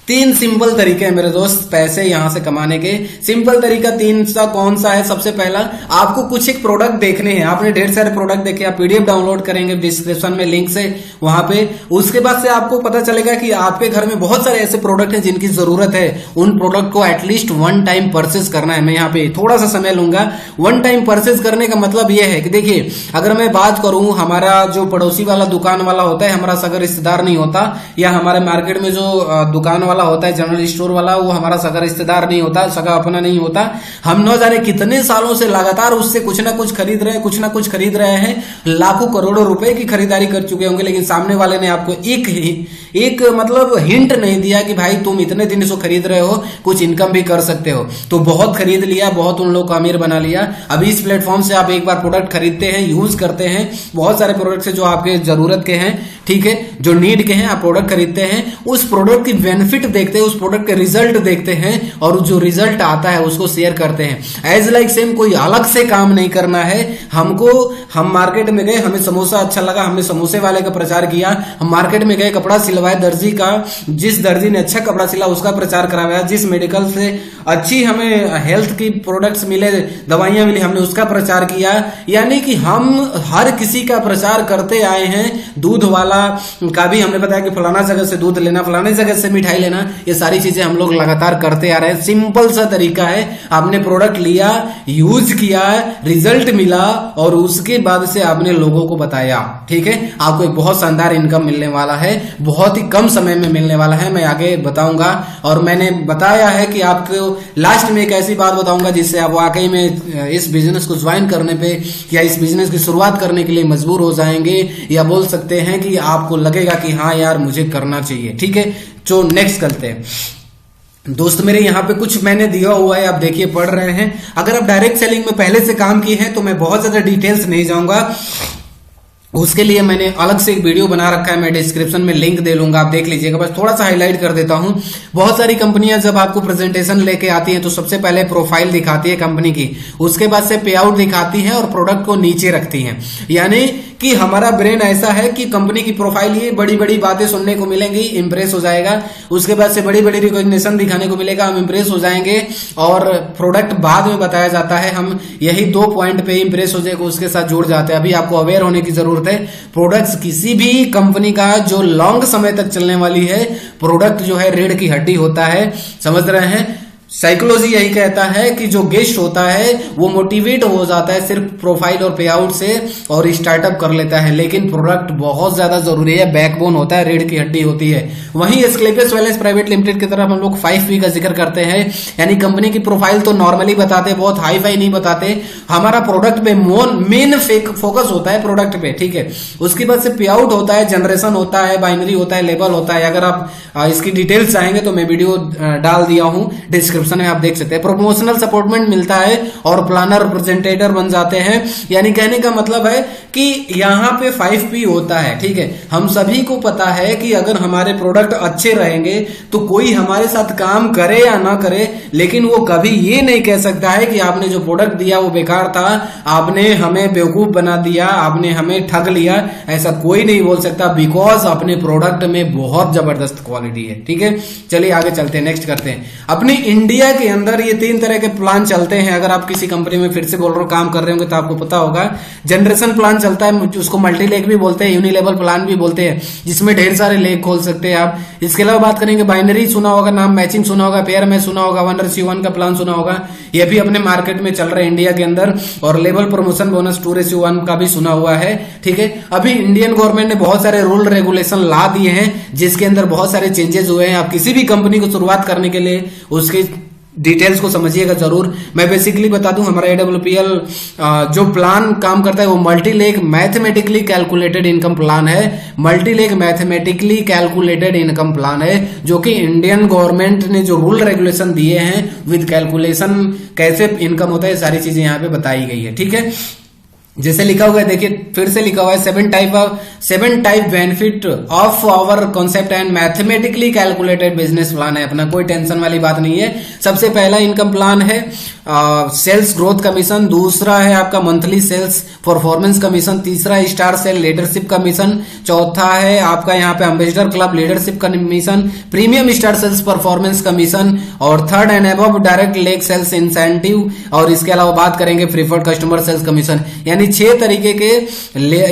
3 सिंपल तरीके हैं मेरे दोस्त पैसे यहां से कमाने के। सिंपल तरीका 3 सा कौन सा है? सबसे पहला, आपको कुछ एक प्रोडक्ट देखने हैं, आपने ढेर सारे प्रोडक्ट देखे, आप पीडीएफ डाउनलोड करेंगे डिस्क्रिप्शन में लिंक से वहां पे। उसके बाद से आपको पता चलेगा कि आपके घर में बहुत सारे ऐसे प्रोडक्ट हैं जिनकी जरूरत है। उन प्रोडक्ट को एटलीस्ट 1 टाइम परचेज करना है। मैं यहाँ पे थोड़ा सा समय लूंगा। 1 टाइम परचेज करने का मतलब यह है कि देखिए, अगर मैं बात करूं, हमारा जो पड़ोसी वाला दुकान वाला होता है, हमारा सगा रिश्तेदार नहीं होता, या हमारे मार्केट में जो दुकान वाला होता है, जनरल स्टोर वाला, वो हमारा सगा रिश्तेदार नहीं होता, सगा अपना नहीं होता। हम न जाने कितने सालों से लगातार उससे कुछ ना कुछ खरीद रहे हैं, कुछ ना कुछ खरीद रहे हैं, लाखों करोड़ों रुपए की खरीदारी कर चुके होंगे, लेकिन सामने वाले ने आपको एक मतलब हिंट नहीं दिया कि भाई तुम इतने दिन से खरीद रहे हो, कुछ इनकम भी कर सकते हो। तो बहुत खरीद लिया, बहुत उन लोगों को अमीर बना लिया। अभी इस प्लेटफॉर्म से आप एक बार प्रोडक्ट खरीदते हैं, यूज करते हैं, बहुत सारे प्रोडक्ट है जो आपके जरूरत के हैं, ठीक है, जो नीड के हैं, आप प्रोडक्ट खरीदते हैं, उस प्रोडक्ट की बेनिफिट देखते हैं, उस प्रोडक्ट के रिजल्ट देखते हैं, और जो रिजल्ट आता है उसको शेयर करते हैं। एज लाइक सेम, कोई अलग से काम नहीं करना है हमको। हम मार्केट में गए, हमें समोसा अच्छा लगा, हमने समोसे वाले का प्रचार किया। हम मार्केट में गए, कपड़ा सिलवाए दर्जी का, जिस दर्जी ने अच्छा कपड़ा सिला उसका प्रचार कराया, जिस मेडिकल से अच्छी हमें हेल्थ की प्रोडक्ट्स मिले, दवाइयां मिली, हमने उसका प्रचार किया। यानी कि हम हर किसी का प्रचार करते आए हैं। दूध वाला का भी हमने बताया कि फलाना जगह से दूध लेना, फलाने जगह से मिठाई लेना, ये सारी चीजें हम लोग लगातार करते आ रहे हैं। सिंपल सा तरीका है, आपने प्रोडक्ट लिया, यूज किया, रिजल्ट मिला, और उसके बाद से आपने लोगों को बताया, ठीक है। आपको एक बहुत शानदार इनकम मिलने वाला है, बहुत ही कम समय में मिलने वाला है, मैं आगे बताऊंगा। और मैंने बताया है कि आपको लास्ट में एक ऐसी बात बताऊंगा जिससे आप वाकई में इस बिजनेस को ज्वाइन करने पे या इस बिजनेस की शुरुआत करने के लिए मजबूर हो जाएंगे, या बोल सकते हैं कि आपको लगेगा कि हाँ यार मुझे करना चाहिए, ठीक है। जो नेक्स्ट करते हैं दोस्त मेरे, यहाँ पे कुछ मैंने दिया हुआ है, आप देखिए, पढ़ रहे हैं। अगर आप डायरेक्ट सेलिंग में पहले से काम किए हैं तो मैं बहुत ज्यादा डिटेल्स नहीं जाऊंगा, उसके लिए मैंने अलग से एक वीडियो बना रखा है, मैं डिस्क्रिप्शन में लिंक दे लूंगा, आप देख लीजिएगा। बस थोड़ा सा हाईलाइट कर देता हूं। बहुत सारी कंपनियां जब आपको प्रेजेंटेशन लेके आती हैं तो सबसे पहले प्रोफाइल दिखाती है कंपनी की, उसके बाद से पे आउट दिखाती है और प्रोडक्ट को नीचे रखती हैं। यानी कि हमारा ब्रेन ऐसा है कि कंपनी की प्रोफाइल, ये बड़ी बड़ी बातें सुनने को मिलेंगी, इंप्रेस हो जाएगा। उसके बाद से बड़ी बड़ी रिकॉग्निशन दिखाने को मिलेगा, हम इंप्रेस हो जाएंगे। और प्रोडक्ट बाद में बताया जाता है, हम यही 2 पॉइंट पे इंप्रेस हो जाएगा, उसके साथ जुड़ जाते हैं। अभी आपको अवेयर होने की जरूरत है। प्रोडक्ट्स किसी भी कंपनी का जो लॉन्ग समय तक चलने वाली है, प्रोडक्ट जो है रीढ़ की हड्डी होता है, समझ रहे हैं। साइकोलॉजी यही कहता है कि जो गेस्ट होता है वो मोटिवेट हो जाता है सिर्फ प्रोफाइल और पे आउट से और स्टार्टअप कर लेता है, लेकिन प्रोडक्ट बहुत ज्यादा जरूरी है, बैकबोन होता है, रीढ़ की हड्डी होती है। वहीं एस्क्लेपियस वेलनेस प्राइवेट लिमिटेड की तरफ हम लोग 5P का जिक्र करते हैं, यानी कंपनी की प्रोफाइल तो नॉर्मली बताते, बहुत हाई फाई नहीं बताते। हमारा प्रोडक्ट पे मेन फोकस होता है प्रोडक्ट पे, ठीक है। उसके बाद से पे आउट होता है, जनरेशन होता है, बाइनरी होता है, लेबल होता है। अगर आप इसकी डिटेल्स चाहेंगे तो मैं वीडियो डाल दिया हूं डिस्क्रिप्शन में, आप देख सकते हैं। प्रमोशनल सपोर्टमेंट मिलता है और प्लानर रिप्रेजेंटेटर बन जाते हैं। यानी कहने का मतलब है कि यहां पे 5P होता है, ठीक है। हम सभी को पता है कि अगर हमारे प्रोडक्ट अच्छे रहेंगे तो कोई हमारे साथ काम करे या ना करे, लेकिन वो कभी ये नहीं कह सकता है कि आपने जो प्रोडक्ट दिया वो बेकार था, आपने हमें बेवकूफ बना दिया, आपने हमें ठग लिया। ऐसा कोई नहीं बोल सकता, बिकॉज अपने प्रोडक्ट में बहुत जबरदस्त क्वालिटी है, ठीक है। चलिए आगे चलते हैं, नेक्स्ट करते हैं। अपनी इंडिया के अंदर ये 3 तरह के प्लान चलते हैं। अगर आप किसी कंपनी में, फिर से बोल रहा हूं, काम कर रहे होंगे तो आपको पता होगा। जनरेशन प्लान चलता है, उसको मल्टी लेग भी बोलते हैं, यूनिलेवल प्लान भी बोलते हैं, जिसमें ढेर सारे लेग खोल सकते हैं आप। इसके अलावा बात करेंगे बाइनरी, सुना होगा नाम, मैचिंग सुना होगा, पेयर में सुना होगा, 1:1 का प्लान सुना होगा, ये भी अपने मार्केट में चल रहा है इंडिया के अंदर। और लेवल प्रमोशन बोनस 2:1 का भी सुना हुआ है, ठीक है। अभी इंडियन गवर्नमेंट ने बहुत सारे रूल रेगुलेशन ला दिए हैं, जिसके अंदर बहुत सारे चेंजेस हुए हैं। आप किसी भी कंपनी को शुरुआत करने के लिए उसके डिटेल्स को समझिएगा जरूर। मैं बेसिकली बता दूं, हमारा AWPL जो प्लान काम करता है वो multi leg mathematically calculated income plan है। Multi leg mathematically calculated income plan है, जो कि इंडियन गवर्नमेंट ने जो रूल रेगुलेशन दिए हैं विद कैलकुलेशन, कैसे इनकम होता है, सारी चीजें यहाँ पे बताई गई है, ठीक है। जैसे लिखा हुआ है, देखिए फिर से लिखा हुआ है, 7 type benefit of our concept and mathematically calculated business plan है अपना, कोई टेंशन वाली बात नहीं है। सबसे पहला इनकम प्लान है सेल्स ग्रोथ कमीशन, दूसरा है आपका मंथली सेल्स परफॉर्मेंस कमीशन, तीसरा स्टार सेल लीडरशिप कमीशन, चौथा है आपका यहाँ पे ambassador club leadership commission, premium star sales performance commission, और third and above direct leg sales incentive. और इसके अलावा बात करेंगे प्रीफर्ड कस्टमर सेल्स कमीशन। यानी 6 तरीके के,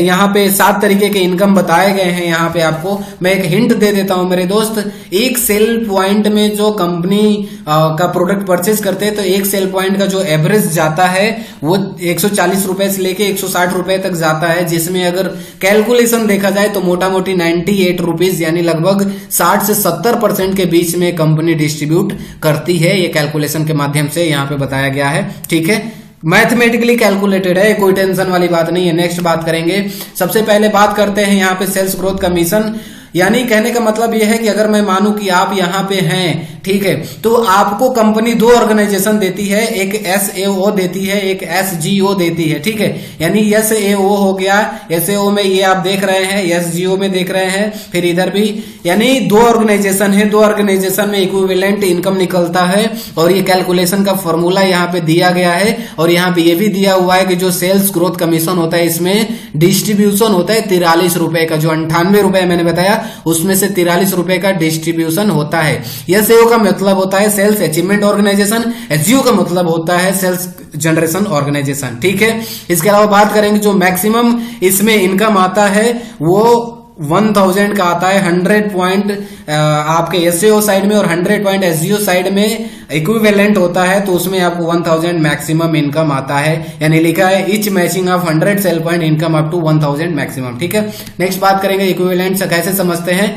यहाँ पे 7 तरीके के इनकम बताए गए हैं। यहाँ पे आपको मैं एक हिंट दे देता हूं मेरे दोस्त, एक सेल पॉइंट में जो कंपनी का प्रोडक्ट परचेज करते हैं तो एक सेल पॉइंट का जो एवरेज जाता है वो 140 रुपए से लेके 160 रुपए तक जाता है, जिसमें अगर कैलकुलेशन देखा जाए तो मोटा मोटी 98 रुपीज, यानी लगभग 60 से 70% के बीच में कंपनी डिस्ट्रीब्यूट करती है। ये कैलकुलेशन के माध्यम से यहाँ पे बताया गया है, ठीक है। मैथमेटिकली कैलकुलेटेड है, कोई टेंशन वाली बात नहीं है। नेक्स्ट बात करेंगे, सबसे पहले बात करते हैं यहाँ पे सेल्स ग्रोथ कमीशन। यानी कहने का मतलब यह है कि अगर मैं मानूं कि आप यहाँ पे हैं, ठीक है, तो आपको कंपनी 2 ऑर्गेनाइजेशन देती है, एक SAO देती है, एक SGO देती है, ठीक है। यानी SAO हो गया, SAO में ये आप देख रहे हैं, SGO में देख रहे हैं, फिर इधर भी, यानी 2 ऑर्गेनाइजेशन है, 2 ऑर्गेनाइजेशन में इक्विवेलेंट इनकम निकलता है। और ये कैलकुलेशन का फॉर्मूला यहाँ पे दिया गया है, और यहाँ पे ये भी दिया हुआ है कि जो सेल्स ग्रोथ कमीशन होता है इसमें डिस्ट्रीब्यूशन होता है 43 रुपए का, जो 98 रुपए मैंने बताया उसमें से 43 रुपए का डिस्ट्रीब्यूशन होता है। SAO का मतलब होता है सेल्स अचीवमेंट ऑर्गेनाइजेशन, SGO का मतलब होता है सेल्स जनरेशन ऑर्गेनाइजेशन, ठीक है। इसके अलावा बात करेंगे जो मैक्सिमम इसमें इनकम आता है वो 1000 का आता है। 100 पॉइंट आपके SAO साइड में और 100 पॉइंट SGO साइड में इक्विवेलेंट होता है, तो उसमें आपको 1000 मैक्सिमम इनकम आता है। यानी लिखा है each matching of 100 sale point income up to 1000 maximum, ठीक है। नेक्स्ट बात करेंगे इक्विवेलेंट से कैसे समझते हैं।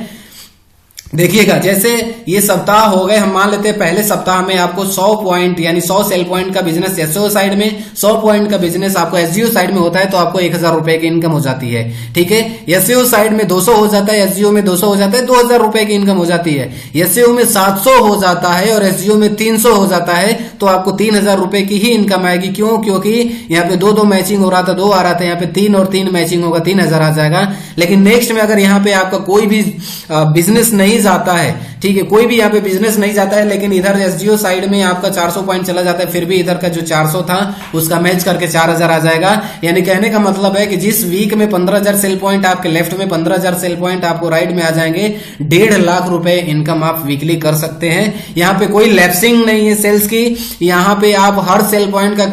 देखिएगा, जैसे ये सप्ताह हो गए, हम मान लेते हैं पहले सप्ताह में आपको 100 पॉइंट यानी 100 सेल पॉइंट का बिजनेस एसईओ साइड में, 100 पॉइंट का बिजनेस आपको एसईओ साइड में होता है, तो आपको 1000 रुपए की इनकम हो जाती है। ठीक है, एसईओ साइड में 200 हो जाता है, एसईओ में 200 हो जाता है, 2000 रुपए की इनकम हो जाती है। एसईओ में 700 हो जाता है और एसईओ में 300 हो जाता है, तो आपको 3000 रुपए की ही इनकम आएगी। क्यों? क्योंकि यहाँ पे दो मैचिंग हो रहा था, 2 आ रहा था, यहाँ पे 3 और 3 मैचिंग होगा, 3000 आ जाएगा। लेकिन नेक्स्ट में अगर यहाँ पे आपका कोई भी बिजनेस नहीं जाता है, ठीक है, कोई भी यहाँ पे बिजनेस नहीं जाता है, लेकिन इधर एसजीओ साइड में आपका 400 पॉइंट चला जाता है, फिर भी इधर का जो 400 था उसका मैच करके 4000 आ जाएगा। यानी कहने का मतलब है कि जिस वीक में 15000 सेल पॉइंट आपके लेफ्ट में, 15000 सेल पॉइंट आपको राइट में आ जाएंगे, 1.5 लाख रुपए इनकम आप वीकली कर सकते हैं। यहाँ पे कोई लैप्सिंग नहीं है सेल्स की, यहाँ पे आप हर सेल पॉइंट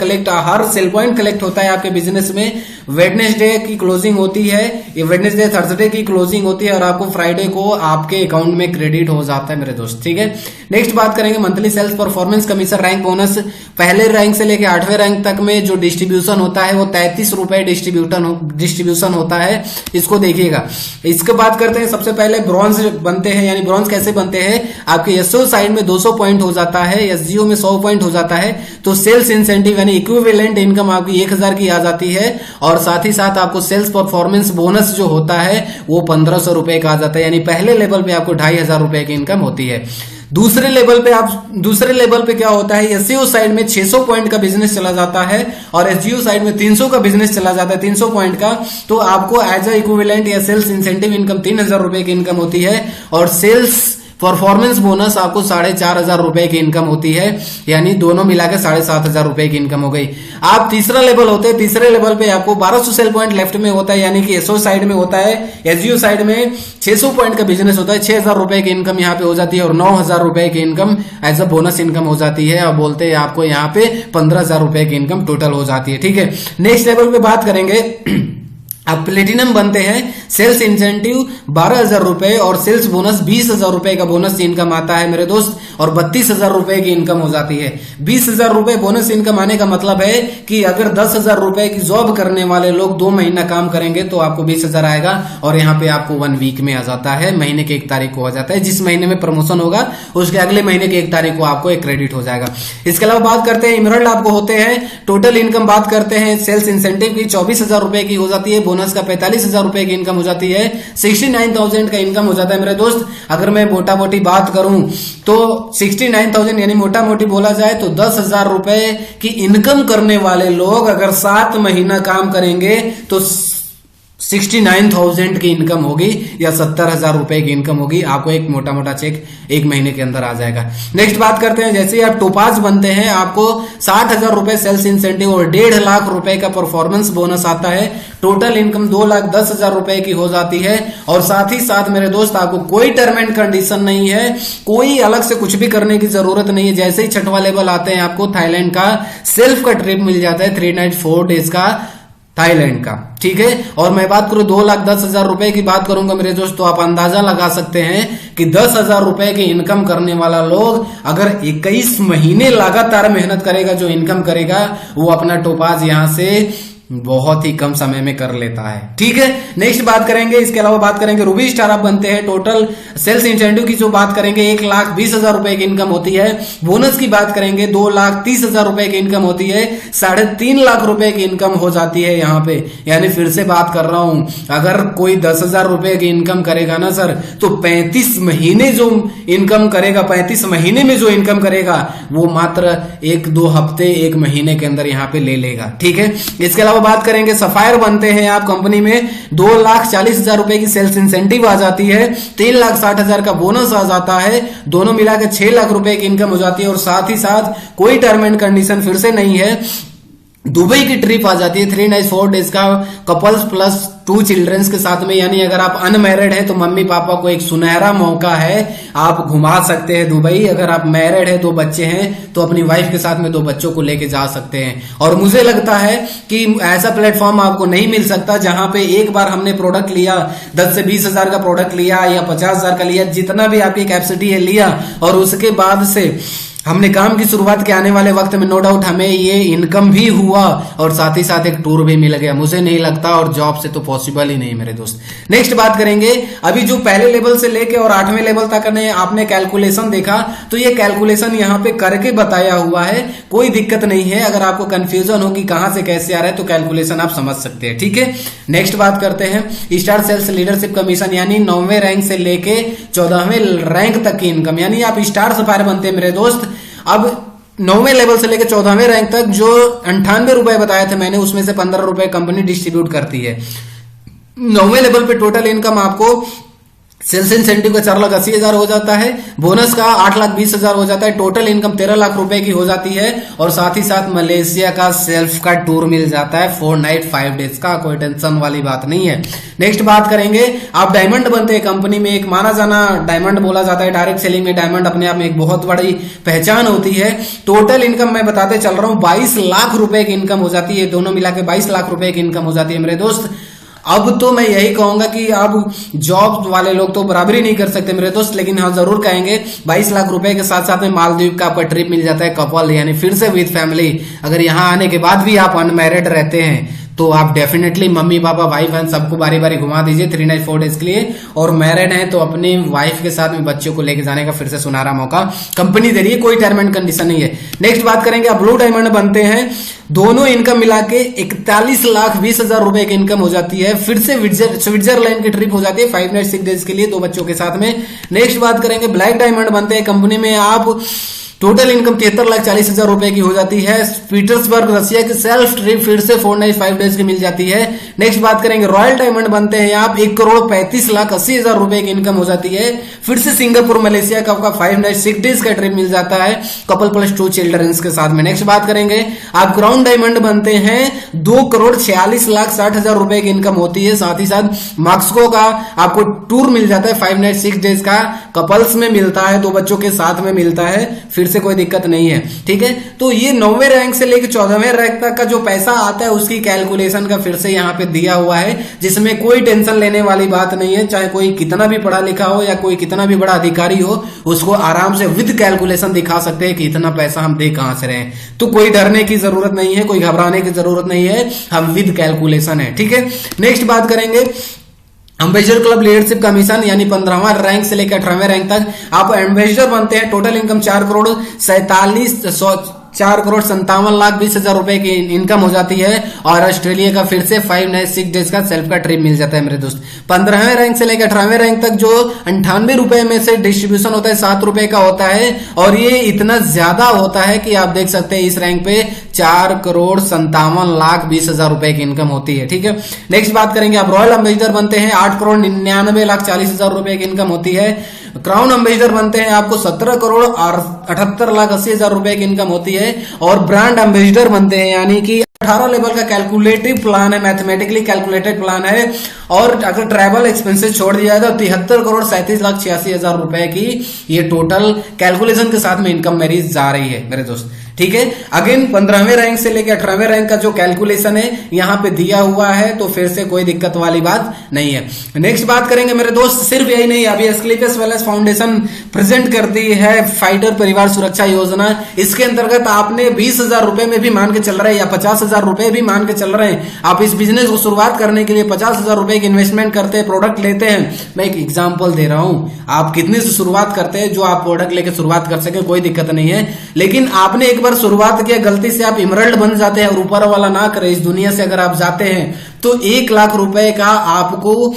कलेक्ट होता है आपके बिजनेस में। वेडनेसडे की क्लोजिंग होती है, ये वेडनेसडे थर्सडे की क्लोजिंग होती है और आपको फ्राइडे को आपके अकाउंट में क्रेडिट हो जाता है मेरे दोस्त। ठीक है, नेक्स्ट बात करेंगे monthly sales performance commission rank bonus. पहले रैंक से लेकर 8वें रैंक तक में जो डिस्ट्रीब्यूशन होता है वो 33 रुपए डिस्ट्रीब्यूशन होता है। इसको देखिएगा। इसके बात करते हैं, सबसे पहले ब्रॉन्ज बनते हैं, यानी ब्रॉन्ज कैसे बनते हैं? आपके एसओ साइड में 200 पॉइंट हो जाता है, एसजीओ में 100 पॉइंट हो जाता है, तो सेल्स इंसेंटिव यानी इक्विवेलेंट इनकम आपकी 1000 की आ जाती है। और साथ ही साथ आपको सेल्स परफॉर्मेंस बोनस जो होता है वो 1500 रुपए का आ जाता है, यानी पहले लेवल पे आपको 2500 रुपए की इनकम होती है। दूसरे लेवल पे क्या होता है? एसईओ साइड में 600 पॉइंट का बिजनेस चला जाता है और एसजीओ साइड में 300 का बिजनेस चला जाता है, 300 पॉइंट का, तो आपको एज अ इक्विवेलेंट या सेल्स इंसेंटिव इनकम 3000 रुपए की इनकम होती है और सेल्स परफॉर्मेंस बोनस आपको 4500 रुपए की इनकम होती है, यानी दोनों मिलाकर 7500 रुपए की इनकम हो गई। आप तीसरा लेवल होते हैं, तीसरे लेवल पे आपको 1200 सेल पॉइंट लेफ्ट में होता है, यानी कि एसओ साइड में होता है, एसजीओ साइड में 600 पॉइंट का बिजनेस होता है, 6000 रुपए की इनकम यहाँ पे हो जाती है और 9000 रुपए की income as a bonus income हो जाती है और बोलते हैं आपको यहाँ पे 15000 रुपए की इनकम टोटल हो जाती है। ठीक है, नेक्स्ट लेवल पे बात करेंगे, अब प्लेटिनम बनते हैं, सेल्स इंसेंटिव 12000 रुपए और सेल्स बोनस 20000 रुपए का बोनस इनकम आता है मेरे दोस्त, और 32000 रुपए की इनकम हो जाती है। 20000 रुपए बोनस इनकम आने का मतलब है कि अगर 10000 रुपए की जॉब करने वाले लोग 2 महीना काम करेंगे तो आपको 20000 आएगा, और यहाँ पे आपको 1 वीक में आ जाता है, महीने के 1 तारीख को आ जाता है। जिस महीने में प्रमोशन होगा उसके अगले महीने के 1 तारीख को आपको एक क्रेडिट हो जाएगा। इसके अलावा बात करते हैं इमरल्ड आपको होते हैं, टोटल इनकम बात करते हैं, सेल्स इंसेंटिव की 24000 रुपए की हो जाती है, बोनस का 45000 रुपए की इनकम हो जाती है, 69000 का इनकम हो जाता है मेरे दोस्त। अगर मैं मोटा मोटी बात करूं तो 69000 यानी मोटा मोटी बोला जाए तो 10000 रुपए की इनकम करने वाले लोग अगर 7 महीना काम करेंगे तो 69000 की इनकम होगी या 70000 रुपए की इनकम होगी। आपको एक मोटा मोटा चेक 1 महीने के अंदर आ जाएगा। नेक्स्ट बात करते हैं, जैसे ही आप टोपाज बनते हैं आपको 60000 रुपए सेल्स इंसेंटिव और 1.5 लाख रुपए का परफॉर्मेंस बोनस आता है, टोटल इनकम 2,10,000 रुपए की हो जाती है। और साथ ही साथ मेरे दोस्त आपको कोई टर्म एंड कंडीशन नहीं है, कोई अलग से कुछ भी करने की जरूरत नहीं है। जैसे ही 6वां लेवल आते हैं आपको थाईलैंड का सेल्फ का ट्रिप मिल जाता है, 3 नाइट 4 डेज का थाईलैंड का। ठीक है, और मैं बात करूं 2,10,000 रुपए की बात करूंगा मेरे दोस्त, तो आप अंदाजा लगा सकते हैं कि 10,000 रुपए की इनकम करने वाला लोग अगर 21 महीने लगातार मेहनत करेगा, जो इनकम करेगा वो अपना टोपाज यहां से बहुत ही कम समय में कर लेता है। ठीक है, नेक्स्ट बात करेंगे, इसके अलावा बात करेंगे रूबी स्टार आप बनते हैं, टोटल सेल्स इंसेंटिव की जो बात करेंगे 1,20,000 रुपए की इनकम होती है, बोनस की बात करेंगे 2,30,000 रुपए की इनकम होती है, 3.5 लाख रुपए की इनकम हो जाती है यहाँ पे। यानी फिर से बात कर रहा हूं, अगर कोई 10,000 रुपए की इनकम करेगा ना सर, तो 35 महीने जो इनकम करेगा, 35 महीने में जो इनकम करेगा वो मात्र 1-2 हफ्ते 1 महीने के अंदर यहाँ पे ले लेगा। ठीक है, इसके अलावा बात करेंगे सफायर बनते हैं आप कंपनी में, 2,40,000 रुपए की सेल्स इंसेंटिव आ जाती है, 3,60,000 का बोनस आ जाता है, दोनों मिलाकर 6 लाख रुपए की इनकम हो जाती है। और साथ ही साथ कोई टर्म एंड कंडीशन फिर से नहीं है, दुबई की ट्रिप आ जाती है 3 नाइट 4 डेज का, कपल्स प्लस 2 चिल्ड्रंस के साथ में। यानी अगर आप अनमैरिड हैं तो मम्मी पापा को एक सुनहरा मौका है, आप घुमा सकते हैं दुबई। अगर आप मैरिड हैं, 2 बच्चे हैं, तो अपनी वाइफ के साथ में 2 बच्चों को लेके जा सकते हैं। और मुझे लगता है कि ऐसा प्लेटफॉर्म आपको नहीं मिल सकता जहां पे एक बार हमने प्रोडक्ट लिया, 10 से 20 हजार का प्रोडक्ट लिया या 50 हजार का लिया, जितना भी आपकी कैपेसिटी है लिया, और उसके बाद से हमने काम की शुरुआत के आने वाले वक्त में नो डाउट हमें ये इनकम भी हुआ और साथ ही साथ एक टूर भी मिल गया। मुझे नहीं लगता और जॉब से तो पॉसिबल ही नहीं मेरे दोस्त। नेक्स्ट बात करेंगे, अभी जो पहले लेवल से लेके और 8वें लेवल तक आपने कैलकुलेशन देखा, तो ये कैलकुलेशन यहाँ पे करके बताया हुआ है, कोई दिक्कत नहीं है। अगर आपको कंफ्यूजन हो कि कहां से कैसे आ रहा है तो कैलकुलेशन आप समझ सकते हैं, ठीक है। नेक्स्ट बात करते हैं, स्टार सेल्स लीडरशिप कमीशन यानी 9वें रैंक से लेके 14वें रैंक तक की इनकम, यानी आप स्टार सफायर बनते हैं मेरे दोस्त। अब 9वें लेवल से लेकर 14वें रैंक तक जो 98 रुपए बताए थे मैंने, उसमें से 15 रुपए कंपनी डिस्ट्रीब्यूट करती है। 9वें लेवल पे टोटल इनकम आपको सेल्स इंसेंटिव का 4,80,000 हो जाता है, बोनस का 8,20,000 हो जाता है, टोटल इनकम 13 लाख रुपए की हो जाती है। और साथ ही साथ मलेशिया का सेल्फ का टूर मिल जाता है 4 नाइट 5 डेज का, कोई टेंशन वाली बात नहीं है। नेक्स्ट बात करेंगे, आप डायमंड बनते हैं कंपनी में, एक माना जाना डायमंड बोला जाता है, डायरेक्ट सेलिंग में डायमंड अपने आप में एक बहुत बड़ी पहचान होती है। टोटल इनकम मैं बताते चल रहा हूं 22 लाख रुपए की इनकम हो जाती है, दोनों मिला के 22 लाख रुपए की इनकम हो जाती है मेरे दोस्त। अब तो मैं यही कहूंगा कि अब जॉब वाले लोग तो बराबरी नहीं कर सकते मेरे दोस्त, लेकिन हाँ जरूर कहेंगे 22 लाख रुपए के साथ साथ में मालदीव का आपका ट्रिप मिल जाता है कपल, यानी फिर से विद फैमिली। अगर यहाँ आने के बाद भी आप अनमैरिड रहते हैं तो आप डेफिनेटली मम्मी पापा भाई बहन सबको बारी बारी घुमा दीजिए 3 नाइट 4 डेज के लिए। और मैरिड हैं तो अपनी वाइफ के साथ में बच्चों को लेके जाने का फिर से सुनहरा मौका कंपनी दे रही है, कोई टर्म एंड कंडीशन नहीं है। नेक्स्ट बात करेंगे, आप ब्लू डायमंड बनते हैं, दोनों इनकम मिला के 41,20,000 रुपए की इनकम हो जाती है, फिर से स्विट्जरलैंड की ट्रिप हो जाती है 5 नाइट 6 डेज के लिए 2 बच्चों के साथ में। नेक्स्ट बात करेंगे, ब्लैक डायमंड बनते हैं कंपनी में आप, टोटल इनकम 73,40,000 रुपए की हो जाती है। पीटर्सबर्ग रशिया की सेल्फ ट्रिप फिर से 4 नाइट 5 डेज की मिल जाती है। नेक्स्ट बात करेंगे, रॉयल डायमंड बनते हैं आप, 1,35,80,000 रुपए की इनकम हो जाती है, फिर से सिंगापुर मलेशिया का आपका 5 नाइट 6 डेज का ट्रिप मिल जाता है कपल प्लस 2 चिल्ड्रंस के साथ में। नेक्स्ट बात करेंगे, आप क्राउन डायमंड बनते हैं, 2,46,60,000 रुपए की इनकम होती है, साथ ही साथ मॉस्को का आपको टूर मिल जाता है 5 नाइट 6 डेज का, कपल्स में मिलता है, 2 बच्चों के साथ में मिलता है, फिर से कोई दिक्कत नहीं है, ठीक है। तो ये 9वें रैंक से लेकर 14वें रैंक तक का जो पैसा आता है उसकी कैलकुलेशन का फिर से यहाँ पे दिया हुआ है, जिसमें कोई टेंशन लेने वाली बात नहीं है। चाहे कोई कितना भी पढ़ा लिखा हो या कोई कितना भी बड़ा अधिकारी हो, उसको आराम से विद कैलकुलेशन दिखा सकते हैं कि इतना पैसा हम दे कहां से रहे हैं। तो कोई डरने की जरूरत नहीं है, कोई घबराने की जरूरत नहीं है, हम विद कैलकुलेशन है, ठीक है। नेक्स्ट बात करेंगे, एम्बेसडर क्लब लीडरशिप कमीशन यानी 15वां रैंक से लेकर 18वें रैंक तक आप एम्बेसडर बनते हैं, टोटल इनकम 4,57,20,000 रुपए की इनकम हो जाती है। और ऑस्ट्रेलिया का फिर से 5 नाइट 6 डेज का सेल्फ का ट्रिप मिल जाता है मेरे दोस्त। 15वें रैंक से लेकर 18वें रैंक तक जो 98 रुपए में से डिस्ट्रीब्यूशन होता है 7 रुपए का होता है, और ये इतना ज्यादा होता है कि आप देख सकते हैं इस रैंक पे 4,57,20,000 रुपए की इनकम होती है, ठीक है। नेक्स्ट बात करेंगे, आप रॉयल एम्बेसडर बनते हैं, 8,99,40,000 रुपए की इनकम होती है। क्राउन एम्बेसडर बनते हैं, आपको 17,78,80,000 रुपए की इनकम होती है। और ब्रांड एम्बेसडर बनते हैं, यानी कि 18 लेवल का कैलकुलेटिव प्लान है, मैथमेटिकली कैलकुलेटेड प्लान है। और अगर ट्रैवल एक्सपेंसेस छोड़ दिया जाए तो 73,37,86,000 रुपए की ये टोटल कैलकुलेशन के साथ में इनकम मेरी जा रही है मेरे दोस्त, ठीक है। अगेन 15वें रैंक से लेकर 18वें रैंक का जो कैलकुलेशन है यहाँ पे दिया हुआ है, तो फिर से कोई दिक्कत वाली बात नहीं है। नेक्स्ट बात करेंगे मेरे दोस्त, सिर्फ यही नहीं, अभी एस्क्लेपियस वेलनेस फाउंडेशन प्रेजेंट करती है फाइटर परिवार सुरक्षा योजना। इसके अंतर्गत आपने 20,000 रुपए में भी मान के चल रहे हैं या 50,000 रुपए भी मान के चल रहे हैं, आप इस बिजनेस को शुरुआत करने के लिए 50,000 रुपए की इन्वेस्टमेंट करते हैं, प्रोडक्ट लेते हैं। मैं एक एग्जांपल दे रहा हूं, आप कितने से शुरुआत करते हैं जो आप प्रोडक्ट लेके शुरुआत कर सके, कोई दिक्कत नहीं है। लेकिन आपने एक बार शुरुआत किया, गलती से आप इमरल्ड बन जाते हैं, और ऊपर वाला ना करे, इस दुनिया से अगर आप जाते हैं तो 1 लाख रुपए का आपको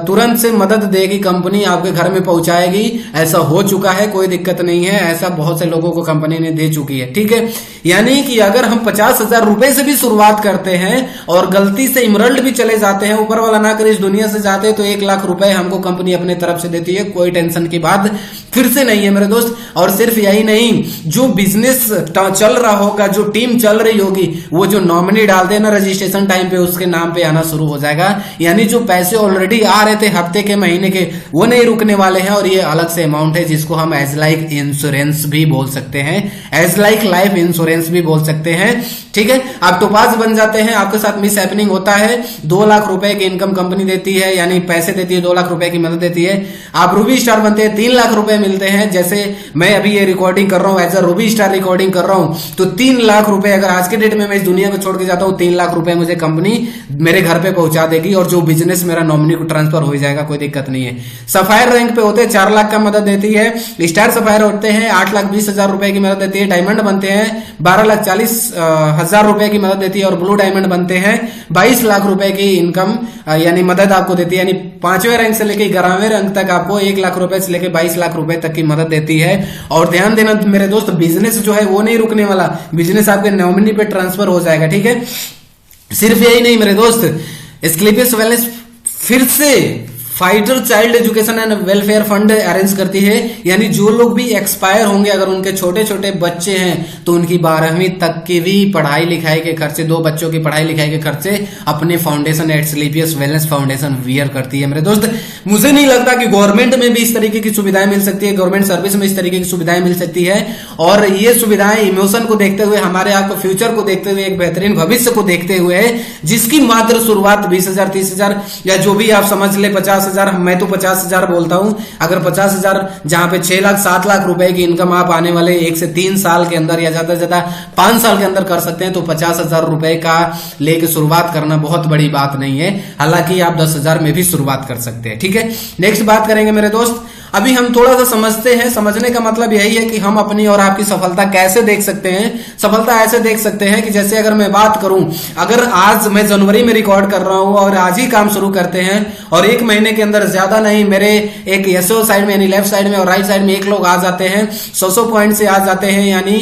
तुरंत से मदद देगी कंपनी, आपके घर में पहुंचाएगी। ऐसा हो चुका है, कोई दिक्कत नहीं है, ऐसा बहुत से लोगों को कंपनी ने दे चुकी है, ठीक है। यानी कि अगर हम 50,000 रुपए से भी शुरुआत करते हैं और गलती से इमरल्ड भी चले जाते हैं, ऊपर वाला ना करे, इस दुनिया से जाते हैं, तो 1 लाख रुपए हमको कंपनी अपने तरफ से देती है, कोई टेंशन की बात फिर से नहीं है मेरे दोस्त। और सिर्फ यही नहीं, जो बिजनेस चल रहा होगा, जो टीम चल रही होगी, वो जो नॉमिनी डालते हैं ना रजिस्ट्रेशन टाइम पे, उसके नाम पे आना शुरू हो जाएगा। यानी जो पैसे ऑलरेडी आ रहे थे हफ्ते के, महीने के, वो नहीं रुकने वाले हैं। और ये अलग से अमाउंट है जिसको हम एज लाइक इंश्योरेंस भी बोल सकते हैं, एज लाइक लाइफ इंश्योरेंस भी बोल सकते हैं। ठीक है, आप टोपाज बन जाते हैं, आपके साथ मिस हैपनिंग होता है, 2 लाख रुपए की इनकम कंपनी देती है, यानी पैसे देती है, 2 लाख रुपए की मदद देती है। आप रूबी स्टार बनते हैं, 3 लाख रुपए मिलते हैं। जैसे मैं अभी ये रिकॉर्डिंग कर रहा हूं, as a ruby star recording कर रहा हूं, तो 3 लाख रुपए अगर आज के डेट में मैं इस दुनिया को छोड़ के जाता हूं, 3 लाख रुपए मुझे कंपनी मेरे घर पे पहुंचा देगी और जो बिजनेस मेरा नॉमिनी को ट्रांसफर हो जाएगा, कोई दिक्कत नहीं है। सफायर रैंक पे होते हैं 4 लाख का मदद देती है। स्टार सफायर होते हैं 8,20,000 रुपए की मदद देती है। डायमंड बनते हैं 12,40,000 रुपए की मदद देती है। और ब्लू डायमंड बनते हैं 22 लाख रुपए की इनकम यानी मदद आपको देती है। यानी 5वें रैंक से लेकर 11वें रैंक तक आपको 1 लाख रुपए से लेकर 22 लाख रुपए तक की मदद देती है। और ध्यान देना मेरे दोस्त, बिजनेस जो है वो नहीं रुकने वाला, बिजनेस आपके नॉमिनी पे ट्रांसफर हो जाएगा। ठीक है, सिर्फ यही नहीं मेरे दोस्त, स्लीपियस वेलनेस फिर से fighter child education and welfare fund arrange करती है। यानी जो लोग भी एक्सपायर होंगे, अगर उनके छोटे छोटे बच्चे हैं, तो उनकी 12वीं तक की भी पढ़ाई लिखाई के खर्चे, 2 बच्चों की पढ़ाई लिखाई के खर्चे अपने foundation at Sleepius wellness foundation bear करती है। मेरे दोस्त, मुझे नहीं लगता कि गवर्नमेंट में भी इस तरीके की सुविधाएं मिल सकती है, गवर्नमेंट सर्विस में इस तरीके की सुविधाएं मिल सकती है। और ये सुविधाएं इमोशन को देखते हुए, हमारे आपको फ्यूचर को देखते हुए, एक बेहतरीन भविष्य को देखते हुए, जिसकी मात्र शुरुआत 20,000, 30,000 या जो भी आप समझ ले 50,000, मैं तो 50,000 बोलता हूं। अगर 50,000 जहां पे 6 लाख 7 लाख रुपए की इनकम आप आने वाले 1 से 3 साल के अंदर या ज्यादा से ज्यादा 5 साल के अंदर कर सकते हैं, तो 50,000 रुपए का लेके शुरुआत करना बहुत बड़ी बात नहीं है। हालांकि आप 10,000 में भी शुरुआत कर सकते हैं। ठीक है, नेक्स्ट बात करेंगे मेरे दोस्त। अभी हम थोड़ा सा समझते हैं, समझने का मतलब यही है कि हम अपनी और आपकी सफलता कैसे देख सकते हैं। सफलता ऐसे देख सकते हैं कि जैसे अगर मैं बात करूं, अगर आज मैं जनवरी में रिकॉर्ड कर रहा हूं और आज ही काम शुरू करते हैं और 1 महीने के अंदर ज्यादा नहीं, मेरे एक एसओ साइड में यानी लेफ्ट साइड में और राइट साइड में 1 लोग आ जाते हैं, 100 पॉइंट से आ जाते हैं, यानी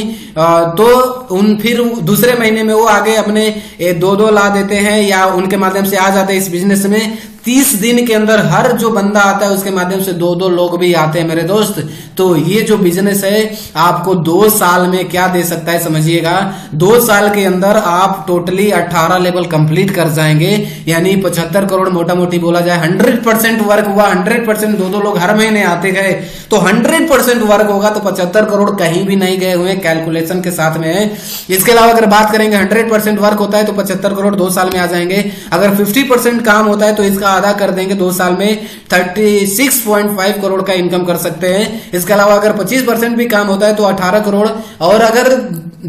तो उन फिर दूसरे महीने में वो आगे अपने 2-2 ला देते हैं या उनके माध्यम से आ जाते हैं इस बिजनेस में। 30 दिन के अंदर हर जो बंदा आता है उसके माध्यम से 2-2 लोग भी आते हैं मेरे दोस्त। तो ये जो बिजनेस है आपको 2 साल में क्या दे सकता है समझिएगा। 2 साल के अंदर आप टोटली 18 लेवल कंप्लीट कर जाएंगे, यानी 75 करोड़ मोटा मोटी बोला जाए। 100% वर्क हुआ, 100% 2-2 लोग हर महीने आते गए, तो 100% वर्क होगा तो 75 करोड़ कहीं भी नहीं गए हुए, कैलकुलेशन के साथ में है। इसके अलावा अगर बात करेंगे 100% वर्क होता है तो 75 करोड़ 2 साल में आ जाएंगे। अगर 50% काम होता है तो इसका आधा कर देंगे, 2 साल में 36.5 करोड़ का इनकम कर सकते हैं। इसके अलावा अगर 25% भी काम होता है तो 18 करोड़, और अगर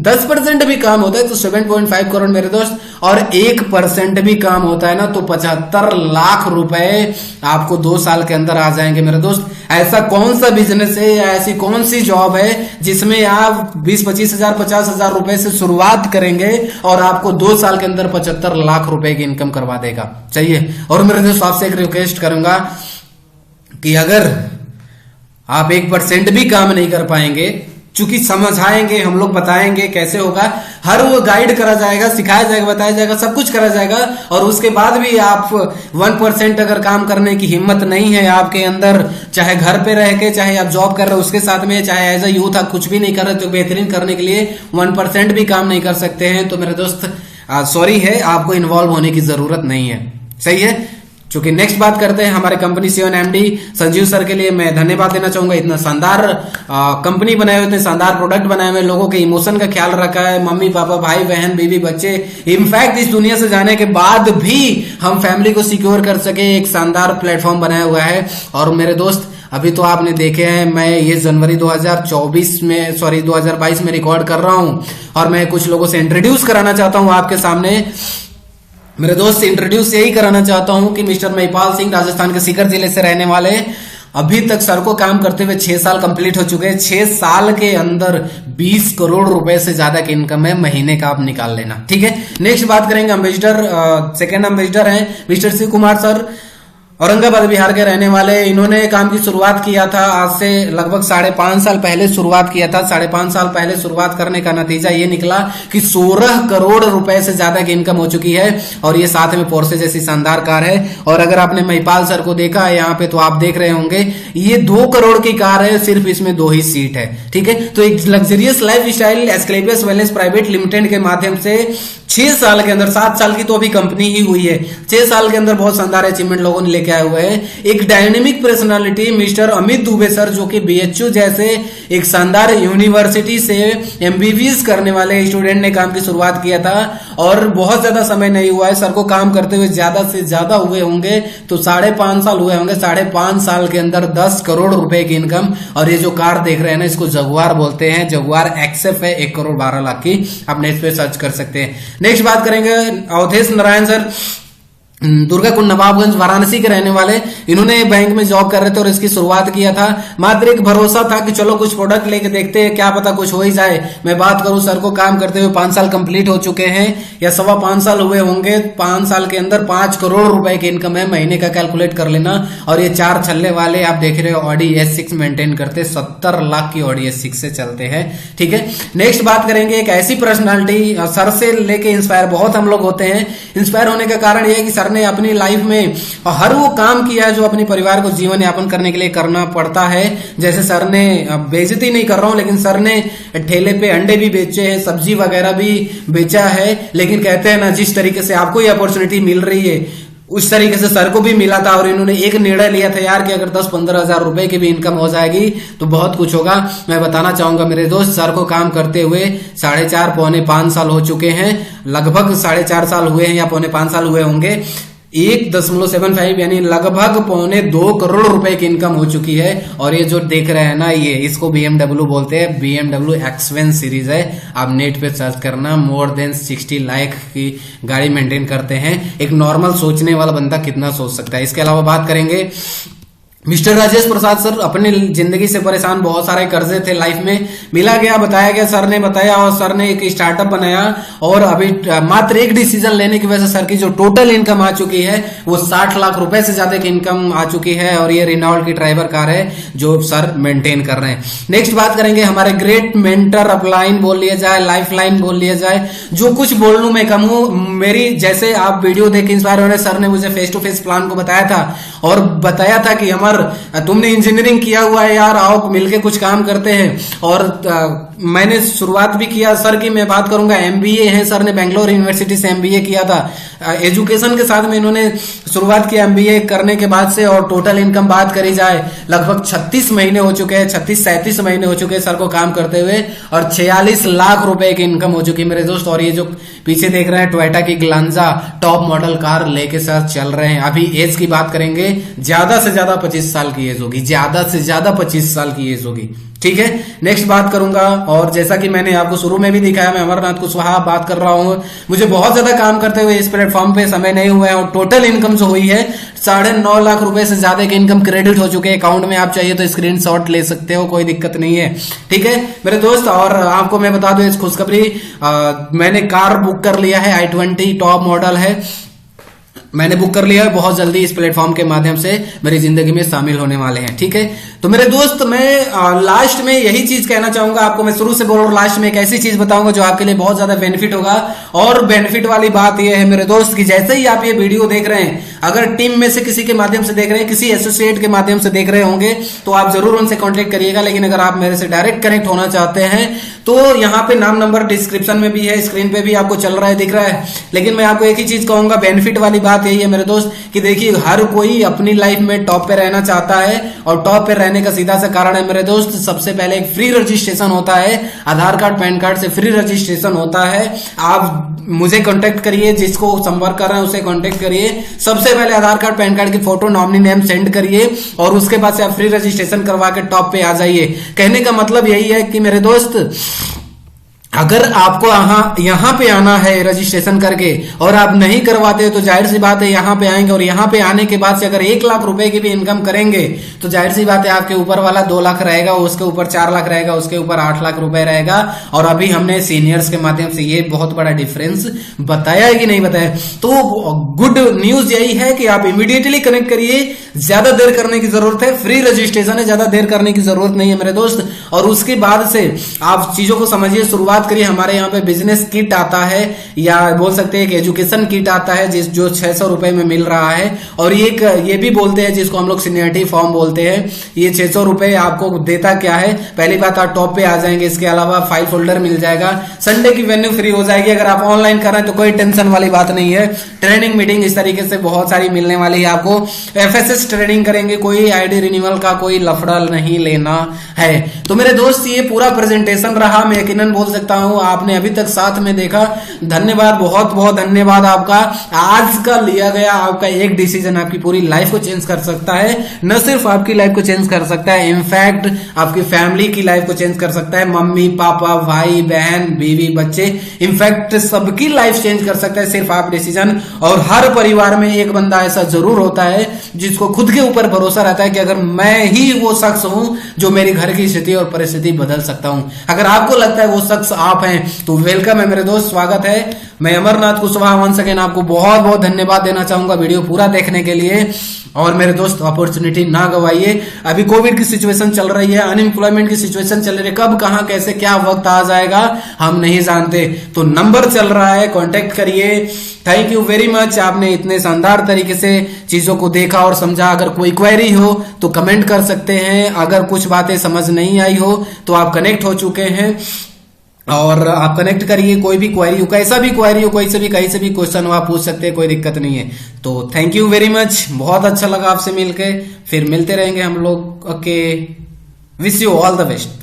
10% भी काम होता है तो 7.5 करोड़ मेरे दोस्त, और 1% भी काम होता है ना तो 75 लाख रुपए आपको 2 साल के अंदर आ जाएंगे मेरे दोस्त। ऐसा कौन सा बिजनेस है या ऐसी कौन सी जॉब है जिसमें आप 20-25 हजार 50 हजार रुपए से शुरुआत करेंगे और आपको 2 साल के अंदर 75 लाख रुपए की इनकम करवा देगा। चाहिए। और मेरे दोस्त आपसे एक रिक्वेस्ट करूंगा कि अगर आप 1% भी काम नहीं कर पाएंगे, चूंकि समझाएंगे हम लोग, बताएंगे कैसे होगा, हर वो गाइड करा जाएगा, सिखाया जाएगा, बताया जाएगा, सब कुछ करा जाएगा, और उसके बाद भी आप 1% अगर काम करने की हिम्मत नहीं है आपके अंदर, चाहे घर पे रह के, चाहे आप जॉब कर रहे हो उसके साथ में, चाहे एज अ यूथ आप कुछ भी नहीं कर रहे तो बेहतरीन करने के लिए 1% भी काम नहीं कर सकते हैं, तो मेरे दोस्त सॉरी है, आपको इन्वॉल्व होने की जरूरत नहीं है। सही है। चूंकि नेक्स्ट बात करते हैं हमारे company CEO and MD Sanjeev sir के लिए मैं धन्यवाद देना चाहूंगा। इतना शानदार कंपनी बनाए हुए, इतने शानदार प्रोडक्ट बनाए हुए, लोगों के इमोशन का ख्याल रखा है, मम्मी पापा भाई बहन बीवी बच्चे, इनफैक्ट इस दुनिया से जाने के बाद भी हम फैमिली को सिक्योर कर सके, एक शानदार प्लेटफॉर्म बनाया हुआ है। और मेरे दोस्त अभी तो आपने देखे हैं, मैं ये जनवरी 2022 में रिकॉर्ड कर रहा हूं और मैं कुछ लोगों से इंट्रोड्यूस कराना चाहता हूं आपके सामने। मेरे दोस्त इंट्रोड्यूस यही कराना चाहता हूं कि मिस्टर महिपाल सिंह राजस्थान के सीकर जिले से रहने वाले, अभी तक सर को काम करते हुए 6 साल कंप्लीट हो चुके हैं। 6 साल के अंदर 20 करोड़ रुपए से ज्यादा की इनकम है, महीने का आप निकाल लेना। ठीक है। नेक्स्ट बात करेंगे एम्बेसडर, सेकेंड एम्बेसडर हैं मिस्टर शिव कुमार सर। औरंगाबाद बिहार के रहने वाले, इन्होंने काम की शुरुआत किया था आज से लगभग 5.5 साल पहले शुरुआत किया था। 5.5 साल पहले शुरुआत करने का नतीजा ये निकला कि 16 करोड़ रुपए से ज्यादा की इनकम हो चुकी है और ये साथ में पोर्शे जैसी शानदार कार है। और अगर आपने महिपाल सर को देखा है यहाँ पे तो आप देख रहे होंगे ये 2 करोड़ की कार है, सिर्फ इसमें 2 ही सीट है। ठीक है, तो एक luxurious life style Asclepius wellness private limited के माध्यम से 6 साल के अंदर, 7 साल की तो अभी कंपनी ही हुई है, 6 साल के अंदर बहुत शानदार अचीवमेंट लोगों ने लेके आए हुए हैं। एक dynamic personality mister Amit Dubey sir, जो कि बीएचयू जैसे एक शानदार यूनिवर्सिटी से एमबीबीएस करने वाले स्टूडेंट ने काम की शुरुआत किया था और बहुत ज्यादा समय नहीं हुआ है सर को काम करते हुए, ज्यादा से ज्यादा हुए होंगे तो 5.5 साल हुए होंगे। 5.5 साल के अंदर 10 करोड़ रुपए की इनकम। और ये जो कार देख रहे हैं ना, इसको जगुआर बोलते हैं, जगुआर एक्सएफ है, 1 करोड़ 12 लाख की। आप नेट पे सर्च कर सकते हैं। नेक्स्ट बात करेंगे अवधेश नारायण सर, दुर्गा कुंड नवाबगंज वाराणसी के रहने वाले। इन्होंने बैंक में जॉब कर रहे थे और इसकी शुरुआत किया था। मात्र एक भरोसा था कि चलो कुछ प्रोडक्ट लेके देखते हैं, क्या पता कुछ हो ही जाए। मैं बात करूं सर को काम करते हुए 5 साल कंप्लीट हो चुके हैं या 5.25 साल हुए होंगे। 5 साल के अंदर 5 करोड़ रुपए की इनकम है, महीने का कैलकुलेट कर लेना। और ये 4 छल्ले वाले आप देख रहे हो ऑडी S6 मेंटेन करते, 70 लाख की ऑडी S6 से चलते हैं। ठीक है, नेक्स्ट बात करेंगे एक ऐसी पर्सनालिटी, सर से लेके इंस्पायर बहुत हम लोग होते हैं। इंस्पायर होने का कारण यह है कि सर ने अपनी लाइफ में हर वो काम किया है जो अपने परिवार को जीवन यापन करने के लिए करना पड़ता है। जैसे सर ने, बेइज्जती नहीं कर रहा हूं, लेकिन सर ने ठेले पे अंडे भी बेचे हैं, सब्जी वगैरह भी बेचा है। लेकिन कहते हैं ना, जिस तरीके से आपको ये अपॉर्चुनिटी मिल रही है उस तरीके से सर को भी मिला था और इन्होंने एक निर्णय लिया था यार कि अगर 10-15 हजार रुपए की भी इनकम हो जाएगी तो बहुत कुछ होगा। मैं बताना चाहूंगा मेरे दोस्त, सर को काम करते हुए 4.5 पौने 5 साल हो चुके हैं, लगभग 4.5 साल हुए हैं या पौने 5 साल हुए होंगे। 1.75 यानी लगभग 2.25 करोड़ रुपए की इनकम हो चुकी है। और ये जो देख रहे हैं ना, ये इसको BMW बोलते हैं, BMW X1 सीरीज है। आप नेट पे सर्च करना, मोर देन 60 लाख की गाड़ी मेंटेन करते हैं। एक नॉर्मल सोचने वाला बंदा कितना सोच सकता है। इसके अलावा बात करेंगे मिस्टर राजेश प्रसाद सर, अपनी जिंदगी से परेशान, बहुत सारे कर्जे थे लाइफ में, मिला गया, बताया गया, सर ने बताया और सर ने एक स्टार्टअप बनाया। और अभी मात्र एक डिसीजन लेने की वजह से सर की जो टोटल इनकम आ चुकी है वो 60 लाख रुपए से ज्यादा की इनकम आ चुकी है। और ये रेनॉल्ट की ड्राइवर कार है जो सर मेंटेन कर रहे हैं। नेक्स्ट बात करेंगे हमारे ग्रेट मेंटर, अपलाइन बोल लिया जाए, लाइफ लाइन बोल लिया जाए, जो कुछ बोल लूं मैं कम हूं। मेरी जैसे आप वीडियो देख के इंस्पायर हो रहे, सर ने मुझे फेस टू फेस प्लान को बताया था और बताया था कि तुमने इंजीनियरिंग किया हुआ है यार, आओ मिलके कुछ काम करते हैं। और मैंने शुरुआत भी किया सर की, मैं बात करूंगा एमबीए है, सर ने बेंगलोर यूनिवर्सिटी से एमबीए किया था। एजुकेशन के साथ में इन्होंने शुरुआत की एमबीए करने के बाद से। और टोटल इनकम बात करी जाए लगभग 36 महीने हो चुके हैं, 36-37 महीने हो चुके हैं सर को काम करते हुए और 46 लाख रुपए की इनकम हो चुकी है मेरे दोस्त। और ये जो पीछे देख रहे हैं टोयोटा की ग्लांजा टॉप मॉडल कार लेके सर चल रहे हैं। अभी एज की बात करेंगे, ज्यादा से ज्यादा 25 साल की एज होगी, ज्यादा से ज्यादा 25 साल की एज होगी। ठीक है, नेक्स्ट बात करूंगा। और जैसा कि मैंने आपको शुरू में भी दिखाया, मैं अमरनाथ कुशवाहा बात कर रहा हूं। मुझे बहुत ज्यादा काम करते हुए इस प्लेटफॉर्म पे समय नहीं हुआ है और टोटल इनकम जो हुई है 9.5 लाख रुपए से ज्यादा की इनकम क्रेडिट हो चुके हैं अकाउंट में। आप चाहिए तो स्क्रीनशॉट ले सकते हो, कोई दिक्कत नहीं है। ठीक है मेरे दोस्त, और आपको मैं बता दूं इस खुशखबरी, मैंने कार बुक कर लिया है, i20 टॉप मॉडल है, मैंने बुक कर लिया है। बहुत जल्दी इस प्लेटफॉर्म के माध्यम से मेरी जिंदगी में शामिल होने वाले हैं। ठीक है, तो मेरे दोस्त मैं लास्ट में यही चीज कहना चाहूंगा आपको। मैं शुरू से बोल रहा हूं, लास्ट में एक ऐसी चीज बताऊंगा जो आपके लिए बहुत ज्यादा बेनिफिट होगा। और बेनिफिट वाली बात यह है मेरे दोस्त कि जैसे ही आप ये वीडियो देख रहे हैं, अगर टीम में से किसी के माध्यम से देख रहे हैं, किसी एसोसिएट के माध्यम से देख रहे होंगे तो आप जरूर उनसे कॉन्टेक्ट करिएगा। लेकिन अगर आप मेरे से डायरेक्ट कनेक्ट होना चाहते हैं तो यहाँ पे नाम नंबर डिस्क्रिप्शन में भी है, स्क्रीन पे भी आपको चल रहा है, दिख रहा है। लेकिन मैं आपको एक ही चीज कहूंगा, बेनिफिट वाली बात यही है मेरे दोस्त कि देखिए हर कोई अपनी लाइफ में टॉप पे रहना चाहता है। और टॉप पे रहने का सीधा सा कारण है मेरे दोस्त, सबसे पहले एक फ्री रजिस्ट्रेशन होता है, आधार कार्ड पैन कार्ड से फ्री रजिस्ट्रेशन होता है। आप मुझे कांटेक्ट करिए, जिसको संपर्क कर रहे हैं उसे कांटेक्ट करिए। सबसे पहले आधार कार्ड पैन कार्ड की फोटो, नॉमिनी नेम सेंड करिए और उसके बाद से आप फ्री रजिस्ट्रेशन करवा के टॉप पे आ जाइए। कहने का मतलब यही है कि मेरे दोस्त अगर आपको यहाँ पे आना है रजिस्ट्रेशन करके और आप नहीं करवाते तो जाहिर सी बात है यहाँ पे आएंगे, और यहाँ पे आने के बाद से अगर 1 लाख रुपए की भी इनकम करेंगे तो जाहिर सी बात है आपके ऊपर वाला 2 लाख रहेगा, उसके ऊपर 4 लाख रहेगा, उसके ऊपर 8 लाख रुपए रहेगा। और अभी हमने सीनियर्स के माध्यम से ये बहुत बड़ा डिफरेंस बताया है कि नहीं बताया। तो गुड न्यूज यही है कि आप इमीडिएटली कनेक्ट करिए, ज्यादा देर करने की जरूरत है, फ्री रजिस्ट्रेशन है, ज्यादा देर करने की जरूरत नहीं है मेरे दोस्त। और उसके बाद से आप चीजों को समझिए, शुरुआत करिए। हमारे यहाँ पे बिजनेस किट आता है, या बोल सकते हैं कि एजुकेशन किट आता है जो 600 रुपए में मिल रहा है। और ये भी बोलते हैं जिसको हम लोग सीनियरिटी फॉर्म बोलते हैं। ये 600 रुपए आपको देता क्या है, पहली बात आप टॉप पे आ जाएंगे, इसके अलावा फाइल फोल्डर मिल जाएगा, संडे की वेन्यू फ्री हो जाएगी। अगर आप ऑनलाइन कर रहे हैं तो कोई टेंशन वाली बात नहीं है। ट्रेनिंग मीटिंग इस तरीके से बहुत सारी मिलने वाली है आपको। FSS ट्रेनिंग करेंगे, कोई आईडी रिन्यूअल का कोई लफड़ा नहीं लेना है। तो मेरे दोस्त ये पूरा प्रेजेंटेशन रहा, मैं यकीनन बोल सकता हूं आपने अभी तक साथ में देखा। धन्यवाद, बहुत बहुत धन्यवाद आपका। आज का लिया गया आपका एक डिसीजन आपकी पूरी लाइफ को चेंज कर सकता है। न सिर्फ आपकी लाइफ को चेंज कर सकता है, इनफैक्ट आपकी फैमिली की लाइफ को चेंज कर सकता है। मम्मी पापा, भाई बहन, बीवी, बच्चे, इनफैक्ट सबकी लाइफ चेंज कर सकता है सिर्फ आप डिसीजन। और हर परिवार में एक बंदा ऐसा जरूर होता है जिसको खुद के ऊपर भरोसा रहता है कि अगर मैं ही वो शख्स हूं जो मेरी घर की स्थिति और परिस्थिति बदल सकता हूं। अगर आपको लगता है वो शख्स आप हैं तो वेलकम है मेरे दोस्त, स्वागत है। मैं अमरनाथ कुशवाहा वंस अगेन आपको बहुत बहुत धन्यवाद देना चाहूंगा वीडियो पूरा देखने के लिए। और मेरे दोस्त अपॉर्चुनिटी ना गवाइए। अभी कोविड की सिचुएशन चल रही है, अनएम्प्लॉयमेंट की सिचुएशन चल रही है, कब कहां कैसे क्या वक्त आ जाएगा हम नहीं जानते। तो नंबर चल रहा है, कांटेक्ट करिए। थैंक यू वेरी मच, आपने इतने शानदार तरीके से चीजों को देखा और समझा। अगर कोई क्वेरी हो तो कमेंट कर सकते हैं, अगर कुछ बातें समझ नहीं आई हो तो आप कनेक्ट हो चुके हैं और आप कनेक्ट करिए। कोई भी क्वेरी हो, कैसा भी क्वेरी हो, कोई से भी कहीं से भी क्वेश्चन हो आप पूछ सकते हैं, कोई दिक्कत नहीं है। तो थैंक यू वेरी मच, बहुत अच्छा लगा आपसे मिलके, फिर मिलते रहेंगे हम लोग। Okay, wish you all the best.